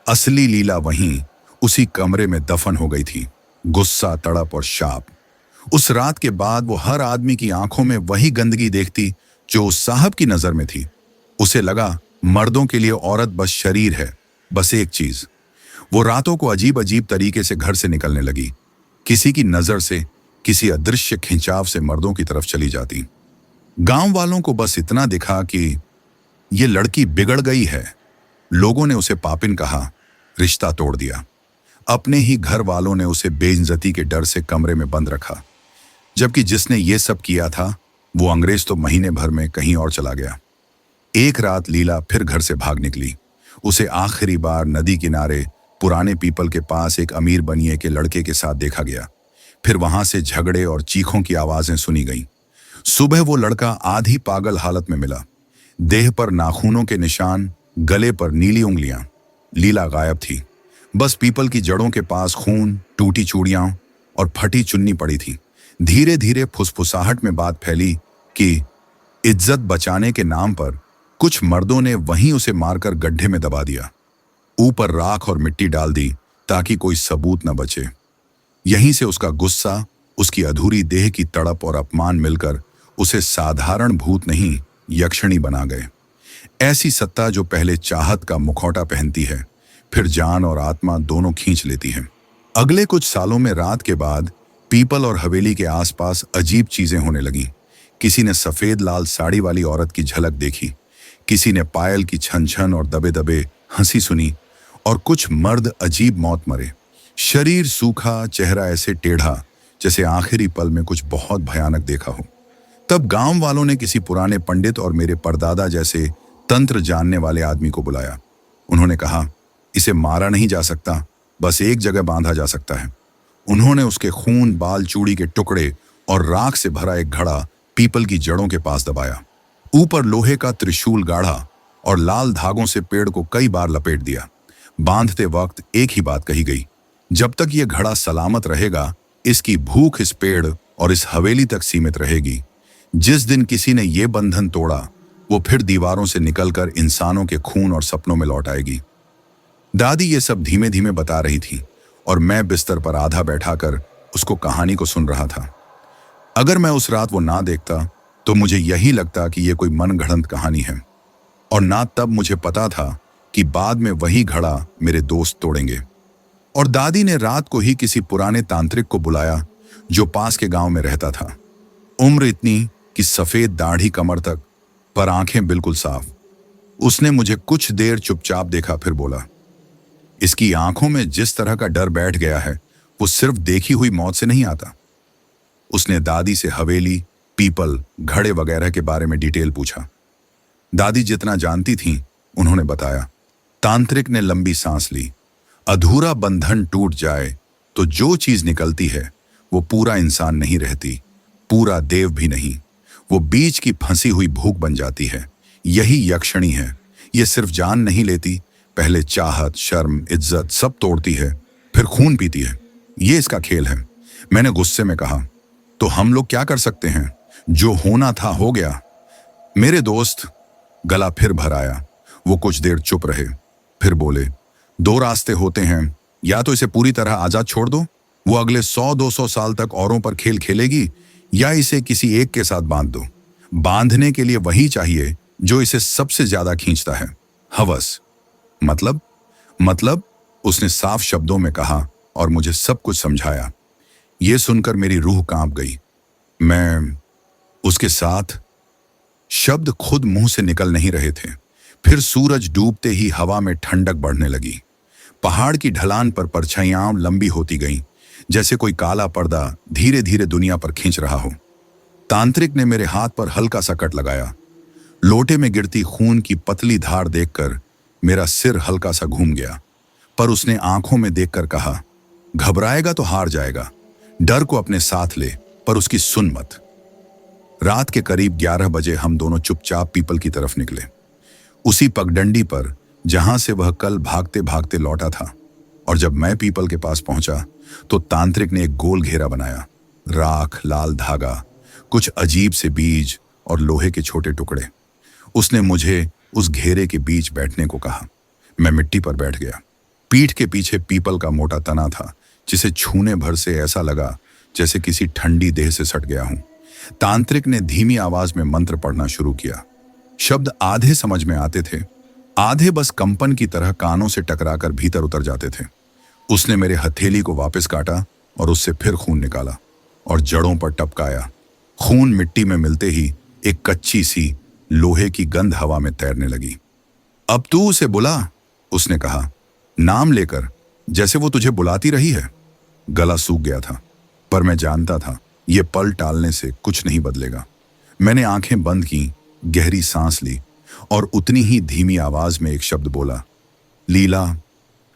असली लीला वहीं उसी कमरे में दफन हो गई थी। गुस्सा, तड़प और शाप। उस रात के बाद वो हर आदमी की आंखों में वही गंदगी देखती जो उस साहब की नजर में थी। उसे लगा मर्दों के लिए औरत बस शरीर है, बस एक चीज। वो रातों को अजीब अजीब तरीके से घर से निकलने लगी, किसी की नजर से, किसी अदृश्य खिंचाव से मर्दों की तरफ चली जाती। गांव वालों को बस इतना दिखा कि ये लड़की बिगड़ गई है। लोगों ने उसे पापिन कहा, रिश्ता तोड़ दिया। अपने ही घर वालों ने उसे बेइज्जती के डर से कमरे में बंद रखा, जबकि जिसने ये सब किया था वो अंग्रेज तो महीने भर में कहीं और चला गया। एक रात लीला फिर घर से भाग निकली। उसे आखिरी बार नदी किनारे पुराने पीपल के पास एक अमीर बनिए के लड़के के साथ देखा गया। फिर वहां से झगड़े और चीखों की आवाजें सुनी गईं। सुबह वो लड़का आधी पागल हालत में मिला, देह पर नाखूनों के निशान, गले पर नीली उंगलियां। लीला गायब थी। बस पीपल की जड़ों के पास खून, टूटी चूड़ियां और फटी चुन्नी पड़ी थी। धीरे धीरे फुसफुसाहट में बात फैली कि इज्जत बचाने के नाम पर कुछ मर्दों ने वहीं उसे मारकर गड्ढे में दबा दिया, ऊपर राख और मिट्टी डाल दी ताकि कोई सबूत न बचे। यहीं से उसका गुस्सा, उसकी अधूरी देह की तड़प और अपमान मिलकर उसे साधारण भूत नहीं, यक्षिणी बना गए। ऐसी सत्ता जो पहले चाहत का मुखौटा पहनती है, फिर जान और आत्मा दोनों खींच लेती है। अगले कुछ सालों में रात के बाद पीपल और हवेली के आसपास अजीब चीजें होने लगीं। किसी ने सफेद लाल साड़ी वाली औरत की झलक देखी, किसी ने पायल की छन छन और दबे दबे हंसी सुनी, और कुछ मर्द अजीब मौत मरे। शरीर सूखा, चेहरा ऐसे टेढ़ा जैसे आखिरी पल में कुछ बहुत भयानक देखा हो। तब गांव वालों ने किसी पुराने पंडित और मेरे परदादा जैसे तंत्र जानने वाले आदमी को बुलाया। उन्होंने कहा, इसे मारा नहीं जा सकता, बस एक जगह बांधा जा सकता है। उन्होंने उसके खून, बाल, चूड़ी के टुकड़े और राख से भरा एक घड़ा पीपल की जड़ों के पास दबाया। ऊपर लोहे का त्रिशूल गाढ़ा और लाल धागों से पेड़ को कई बार लपेट दिया। बांधते वक्त एक ही बात कही गई, जब तक ये घड़ा सलामत रहेगा, इसकी भूख इस पेड़ और इस हवेली तक सीमित रहेगी। जिस दिन किसी ने ये बंधन तोड़ा, वो फिर दीवारों से निकलकर इंसानों के खून और सपनों में लौट आएगी। दादी ये सब धीमे धीमे बता रही थी और मैं बिस्तर पर आधा बैठाकर उसको कहानी को सुन रहा था। अगर मैं उस रात वो ना देखता तो मुझे यही लगता कि ये कोई मनगढ़ंत कहानी है, और ना तब मुझे पता था कि बाद में वही घड़ा मेरे दोस्त तोड़ेंगे। और दादी ने रात को ही किसी पुराने तांत्रिक को बुलाया जो पास के गांव में रहता था। उम्र इतनी कि सफेद दाढ़ी कमर तक, पर आंखें बिल्कुल साफ। उसने मुझे कुछ देर चुपचाप देखा, फिर बोला, इसकी आंखों में जिस तरह का डर बैठ गया है वो सिर्फ देखी हुई मौत से नहीं आता। उसने दादी से हवेली, पीपल, घड़े वगैरह के बारे में डिटेल पूछा। दादी जितना जानती थीं उन्होंने बताया। तांत्रिक ने लंबी सांस ली। अधूरा बंधन टूट जाए तो जो चीज निकलती है वो पूरा इंसान नहीं रहती, पूरा देव भी नहीं। वो बीच की फंसी हुई भूख बन जाती है। यही यक्षिणी है। ये सिर्फ जान नहीं लेती, पहले चाहत, शर्म, इज्जत सब तोड़ती है, फिर खून पीती है। ये इसका खेल है। मैंने गुस्से में कहा, तो हम लोग क्या कर सकते हैं? जो होना था हो गया। मेरे दोस्त गला फिर भर आया। वो कुछ देर चुप रहे, फिर बोले, दो रास्ते होते हैं, या तो इसे पूरी तरह आजाद छोड़ दो, वो अगले 100-200 साल तक औरों पर खेल खेलेगी, या इसे किसी एक के साथ बांध दो। बांधने के लिए वही चाहिए जो इसे सबसे ज्यादा खींचता है, हवस। मतलब उसने साफ शब्दों में कहा और मुझे सब कुछ समझाया। यह सुनकर मेरी रूह कांप गई। मैं उसके साथ शब्द खुद मुंह से निकल नहीं रहे थे। फिर सूरज डूबते ही हवा में ठंडक बढ़ने लगी। पहाड़ की ढलान पर परछाइयां लंबी होती गईं, जैसे कोई काला पर्दा धीरे धीरे दुनिया पर खींच रहा हो। तांत्रिक ने मेरे हाथ पर हल्का सा कट लगाया। लोटे में गिरती खून की पतली धार देखकर मेरा सिर हल्का सा घूम गया, पर उसने आंखों में देखकर कहा, घबराएगा तो हार जाएगा, डर को अपने साथ ले, पर उसकी सुन मत। रात के करीब 11 बजे हम दोनों चुपचाप पीपल की तरफ निकले, उसी पगडंडी पर जहां से वह कल भागते भागते लौटा था। और जब मैं पीपल के पास पहुंचा तो तांत्रिक ने एक गोल घेरा बनाया। राख, लाल धागा, कुछ अजीब से बीज और लोहे के छोटे टुकड़े। उसने मुझे उस घेरे के बीच बैठने को कहा। मैं मिट्टी पर बैठ गया। पीठ के पीछे पीपल का मोटा तना था, जिसे छूने भर से ऐसा लगा जैसे किसी ठंडी देह से सट गया हूं। तांत्रिक ने धीमी आवाज में मंत्र पढ़ना शुरू किया। शब्द आधे समझ में आते थे, आधे बस कंपन की तरह कानों से टकराकर भीतर उतर जाते थे। उसने मेरे हथेली को वापस काटा और उससे फिर खून निकाला और जड़ों पर टपकाया। खून मिट्टी में मिलते ही एक कच्ची सी लोहे की गंध हवा में तैरने लगी। अब तू उसे बुला, उसने कहा, नाम लेकर, जैसे वो तुझे बुलाती रही है। गला सूख गया था, पर मैं जानता था ये पल टालने से कुछ नहीं बदलेगा। मैंने आंखें बंद की, गहरी सांस ली और उतनी ही धीमी आवाज में एक शब्द बोला, लीला।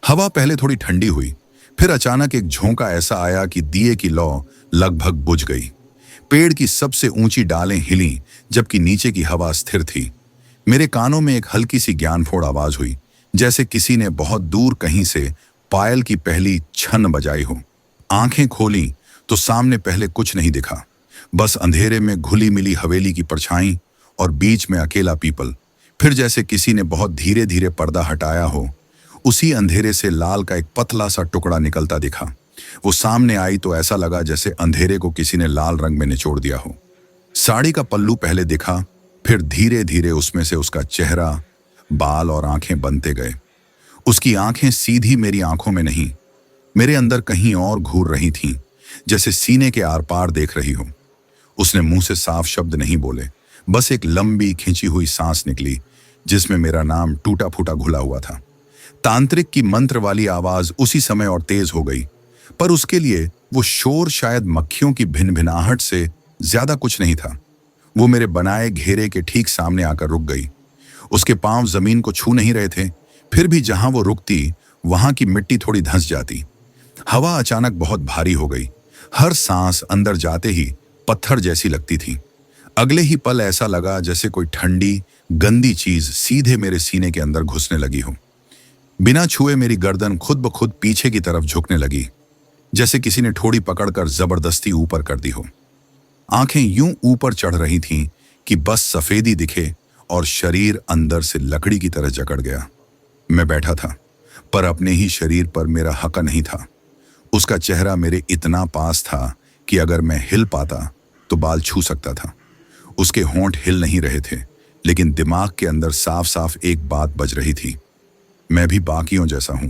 हवा पहले थोड़ी ठंडी हुई, फिर अचानक एक झोंका ऐसा आया कि दिए की लौ लगभग बुझ गई। पेड़ की सबसे ऊंची डालें हिलीं, जबकि नीचे की हवा स्थिर थी। मेरे कानों में एक हल्की सी ज्ञानफोड़ आवाज हुई, जैसे किसी ने बहुत दूर कहीं से पायल की पहली छन बजाई हो। आंखें खोली तो सामने पहले कुछ नहीं दिखा, बस अंधेरे में घुली मिली हवेली की परछाई और बीच में अकेला पीपल। फिर जैसे किसी ने बहुत धीरे धीरे पर्दा हटाया हो, उसी अंधेरे से लाल का एक पतला सा टुकड़ा निकलता दिखा। वो सामने आई तो ऐसा लगा जैसे अंधेरे को किसी ने लाल रंग में निचोड़ दिया हो। साड़ी का पल्लू पहले दिखा, फिर धीरे धीरे उसमें से उसका चेहरा, बाल और आंखें बनते गए। उसकी आंखें सीधी मेरी आंखों में नहीं, मेरे अंदर कहीं और घूर रही थीं, जैसे सीने के आर पार देख रही हो। उसने मुंह से साफ शब्द नहीं बोले, बस एक लंबी खिंची हुई सांस निकली, जिसमें मेरा नाम टूटा फूटा घुला हुआ था। तांत्रिक की मंत्र वाली आवाज उसी समय और तेज हो गई, पर उसके लिए वो शोर शायद मक्खियों की भिनभिनाहट से ज्यादा कुछ नहीं था। वो मेरे बनाए घेरे के ठीक सामने आकर रुक गई। उसके पांव जमीन को छू नहीं रहे थे, फिर भी जहां वो रुकती वहां की मिट्टी थोड़ी धंस जाती। हवा अचानक बहुत भारी हो गई, हर सांस अंदर जाते ही पत्थर जैसी लगती थी। अगले ही पल ऐसा लगा जैसे कोई ठंडी गंदी चीज सीधे मेरे सीने के अंदर घुसने लगी हो। बिना छुए मेरी गर्दन खुद ब खुद पीछे की तरफ झुकने लगी, जैसे किसी ने ठोड़ी पकड़कर जबरदस्ती ऊपर कर दी हो। आंखें यूं ऊपर चढ़ रही थीं कि बस सफेदी दिखे और शरीर अंदर से लकड़ी की तरह जकड़ गया। मैं बैठा था, पर अपने ही शरीर पर मेरा हक नहीं था। उसका चेहरा मेरे इतना पास था कि अगर मैं हिल पाता तो बाल छू सकता था। उसके होंठ हिल नहीं रहे थे, लेकिन दिमाग के अंदर साफ साफ एक बात बज रही थी, मैं भी बाकियों जैसा हूं।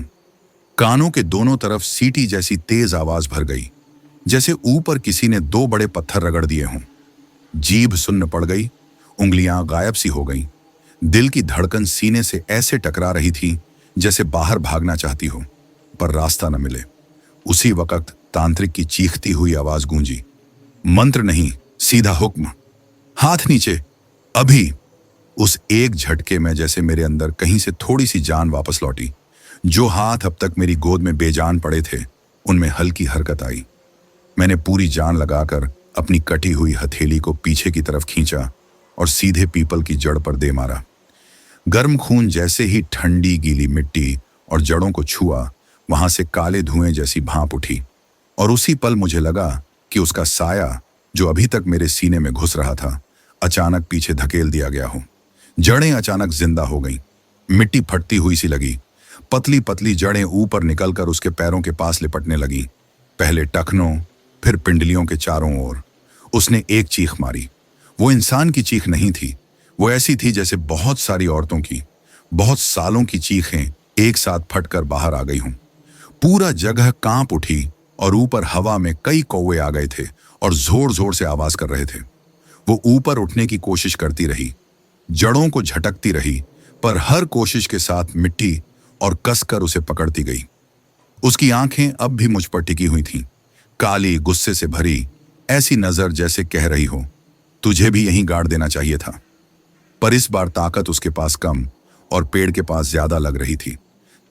कानों के दोनों तरफ सीटी जैसी तेज आवाज भर गई, जैसे ऊपर किसी ने दो बड़े पत्थर रगड़ दिए हों। जीभ सुन्न पड़ गई, उंगलियां गायब सी हो गईं। दिल की धड़कन सीने से ऐसे टकरा रही थी जैसे बाहर भागना चाहती हो, पर रास्ता न मिले। उसी वक्त तांत्रिक की चीखती हुई आवाज गूंजी, मंत्र नहीं, सीधा हुक्म, हाथ नीचे, अभी। उस एक झटके में जैसे मेरे अंदर कहीं से थोड़ी सी जान वापस लौटी। जो हाथ अब तक मेरी गोद में बेजान पड़े थे, उनमें हल्की हरकत आई। मैंने पूरी जान लगाकर अपनी कटी हुई हथेली को पीछे की तरफ खींचा और सीधे पीपल की जड़ पर दे मारा। गर्म खून जैसे ही ठंडी गीली मिट्टी और जड़ों को छुआ, वहां से काले धुएं जैसी भाप उठी और उसी पल मुझे लगा कि उसका साया, जो अभी तक मेरे सीने में घुस रहा था, अचानक पीछे धकेल दिया गया हो। जड़ें अचानक जिंदा हो गईं, मिट्टी फटती हुई सी लगी। पतली पतली जड़ें ऊपर निकलकर उसके पैरों के पास लिपटने लगी, पहले टखनों, फिर पिंडलियों के चारों ओर। उसने एक चीख मारी। वो इंसान की चीख नहीं थी, वो ऐसी थी जैसे बहुत सारी औरतों की, बहुत सालों की चीखें एक साथ फटकर बाहर आ गई हों। पूरा जगह कांप उठी और ऊपर हवा में कई कौवे आ गए थे और जोर जोर से आवाज कर रहे थे। वो ऊपर उठने की कोशिश करती रही, जड़ों को झटकती रही, पर हर कोशिश के साथ मिट्टी और कसकर उसे पकड़ती गई। उसकी आंखें अब भी मुझ पर टिकी हुई थीं, काली, गुस्से से भरी, ऐसी नजर जैसे कह रही हो, तुझे भी यहीं गाड़ देना चाहिए था। पर इस बार ताकत उसके पास कम और पेड़ के पास ज्यादा लग रही थी।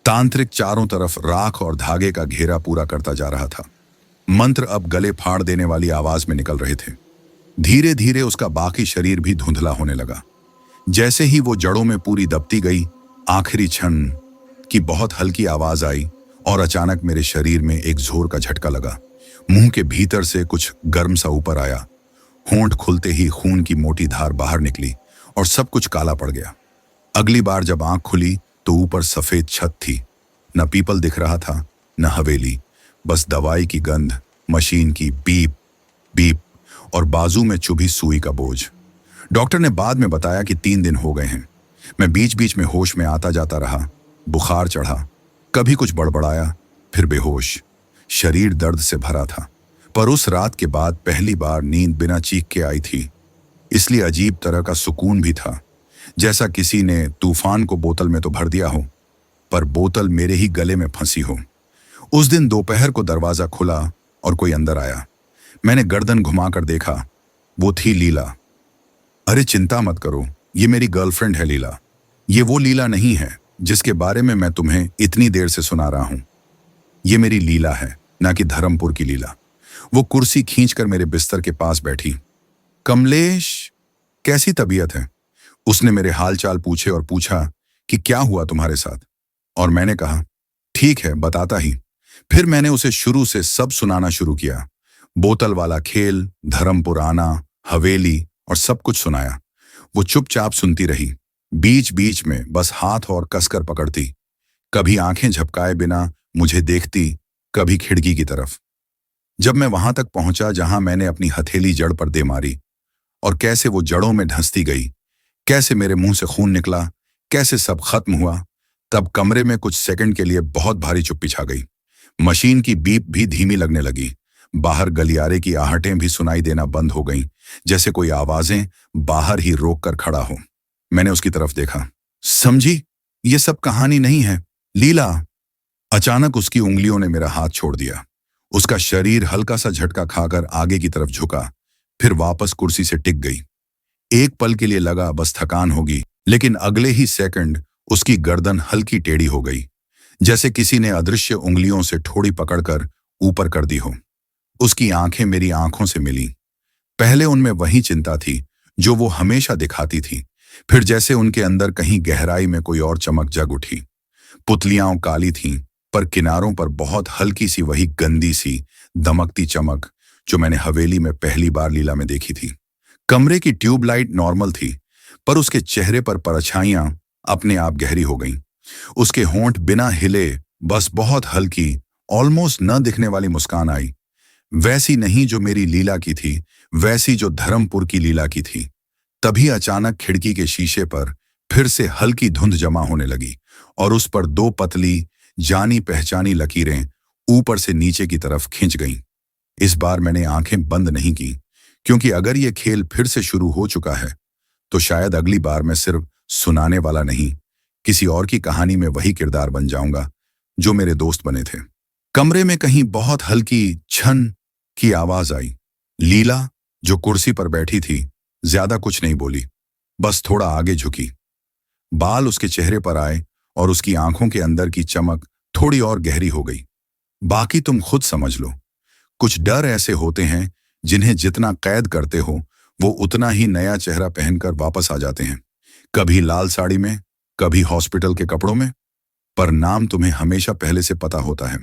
तांत्रिक चारों तरफ राख और धागे का घेरा पूरा करता जा रहा था। मंत्र अब गले फाड़ देने वाली आवाज में निकल रहे थे। धीरे धीरे उसका बाकी शरीर भी धुंधला होने लगा। जैसे ही वो जड़ों में पूरी दबती गई, आखिरी क्षण की बहुत हल्की आवाज आई और अचानक मेरे शरीर में एक जोर का झटका लगा। मुंह के भीतर से कुछ गर्म सा ऊपर आया। होंठ खुलते ही खून की मोटी धार बाहर निकली और सब कुछ काला पड़ गया। अगली बार जब आंख खुली तो ऊपर सफेद छत थी। न पीपल दिख रहा था, न हवेली, बस दवाई की गंध, मशीन की बीप बीप और बाजू में चुभी सुई का बोझ। डॉक्टर ने बाद में बताया कि 3 दिन हो गए हैं। मैं बीच बीच में होश में आता जाता रहा। बुखार चढ़ा, कभी कुछ बड़बड़ाया, फिर बेहोश। शरीर दर्द से भरा था, पर उस रात के बाद पहली बार नींद बिना चीख के आई थी, इसलिए अजीब तरह का सुकून भी था, जैसा किसी ने तूफान को बोतल में तो भर दिया हो, पर बोतल मेरे ही गले में फंसी हो। उस दिन दोपहर को दरवाजा खुला और कोई अंदर आया। मैंने गर्दन घुमाकर देखा, वो थी लीला। अरे चिंता मत करो, ये मेरी गर्लफ्रेंड है लीला। ये वो लीला नहीं है जिसके बारे में मैं तुम्हें इतनी देर से सुना रहा हूं। ये मेरी लीला है, ना कि धर्मपुर की लीला। वो कुर्सी खींचकर मेरे बिस्तर के पास बैठी। कमलेश, कैसी तबीयत है? उसने मेरे हालचाल पूछे और पूछा कि क्या हुआ तुम्हारे साथ। और मैंने कहा, ठीक है, बताता ही। फिर मैंने उसे शुरू से सब सुनाना शुरू किया। बोतल वाला खेल, धर्मपुर आना, हवेली और सब कुछ सुनाया। वो चुपचाप सुनती रही, बीच बीच में बस हाथ और कसकर पकड़ती, कभी आंखें झपकाए बिना मुझे देखती, कभी खिड़की की तरफ। जब मैं वहां तक पहुंचा जहां मैंने अपनी हथेली जड़ पर दे मारी, और कैसे वो जड़ों में धंसती गई, कैसे मेरे मुंह से खून निकला, कैसे सब खत्म हुआ, तब कमरे में कुछ सेकंड के लिए बहुत भारी चुप्पी छा गई। मशीन की बीप भी धीमी लगने लगी। बाहर गलियारे की आहटें भी सुनाई देना बंद हो गईं, जैसे कोई आवाजें बाहर ही रोक कर खड़ा हो। मैंने उसकी तरफ देखा। समझी, ये सब कहानी नहीं है, लीला। अचानक उसकी उंगलियों ने मेरा हाथ छोड़ दिया। उसका शरीर हल्का सा झटका खाकर आगे की तरफ झुका, फिर वापस कुर्सी से टिक गई। एक पल के लिए लगा बस थकान होगी, लेकिन अगले ही सेकंड उसकी गर्दन हल्की टेढ़ी हो गई, जैसे किसी ने अदृश्य उंगलियों से ठोड़ी पकड़कर ऊपर कर दी हो। उसकी आंखें मेरी आंखों से मिली। पहले उनमें वही चिंता थी जो वो हमेशा दिखाती थी, फिर जैसे उनके अंदर कहीं गहराई में कोई और चमक जग उठी। पुतलियां काली थीं, पर किनारों पर बहुत हल्की सी वही गंदी सी दमकती चमक जो मैंने हवेली में पहली बार लीला में देखी थी। कमरे की ट्यूबलाइट नॉर्मल थी, पर उसके चेहरे पर परछाइयां अपने आप गहरी हो गईं। उसके होंठ बिना हिले बस बहुत हल्की, ऑलमोस्ट न दिखने वाली मुस्कान आई, वैसी नहीं जो मेरी लीला की थी, वैसी जो धर्मपुर की लीला की थी। तभी अचानक खिड़की के शीशे पर फिर से हल्की धुंध जमा होने लगी, और उस पर दो पतली जानी पहचानी लकीरें ऊपर से नीचे की तरफ खिंच गईं। इस बार मैंने आंखें बंद नहीं की, क्योंकि अगर ये खेल फिर से शुरू हो चुका है तो शायद अगली बार मैं सिर्फ सुनाने वाला नहीं, किसी और की कहानी में वही किरदार बन जाऊंगा जो मेरे दोस्त बने थे। कमरे में कहीं बहुत हल्की छन की आवाज आई। लीला, जो कुर्सी पर बैठी थी, ज्यादा कुछ नहीं बोली, बस थोड़ा आगे झुकी। बाल उसके चेहरे पर आए और उसकी आंखों के अंदर की चमक थोड़ी और गहरी हो गई। बाकी तुम खुद समझ लो। कुछ डर ऐसे होते हैं जिन्हें जितना कैद करते हो वो उतना ही नया चेहरा पहनकर वापस आ जाते हैं, कभी लाल साड़ी में, कभी हॉस्पिटल के कपड़ों में, पर नाम तुम्हें हमेशा पहले से पता होता है।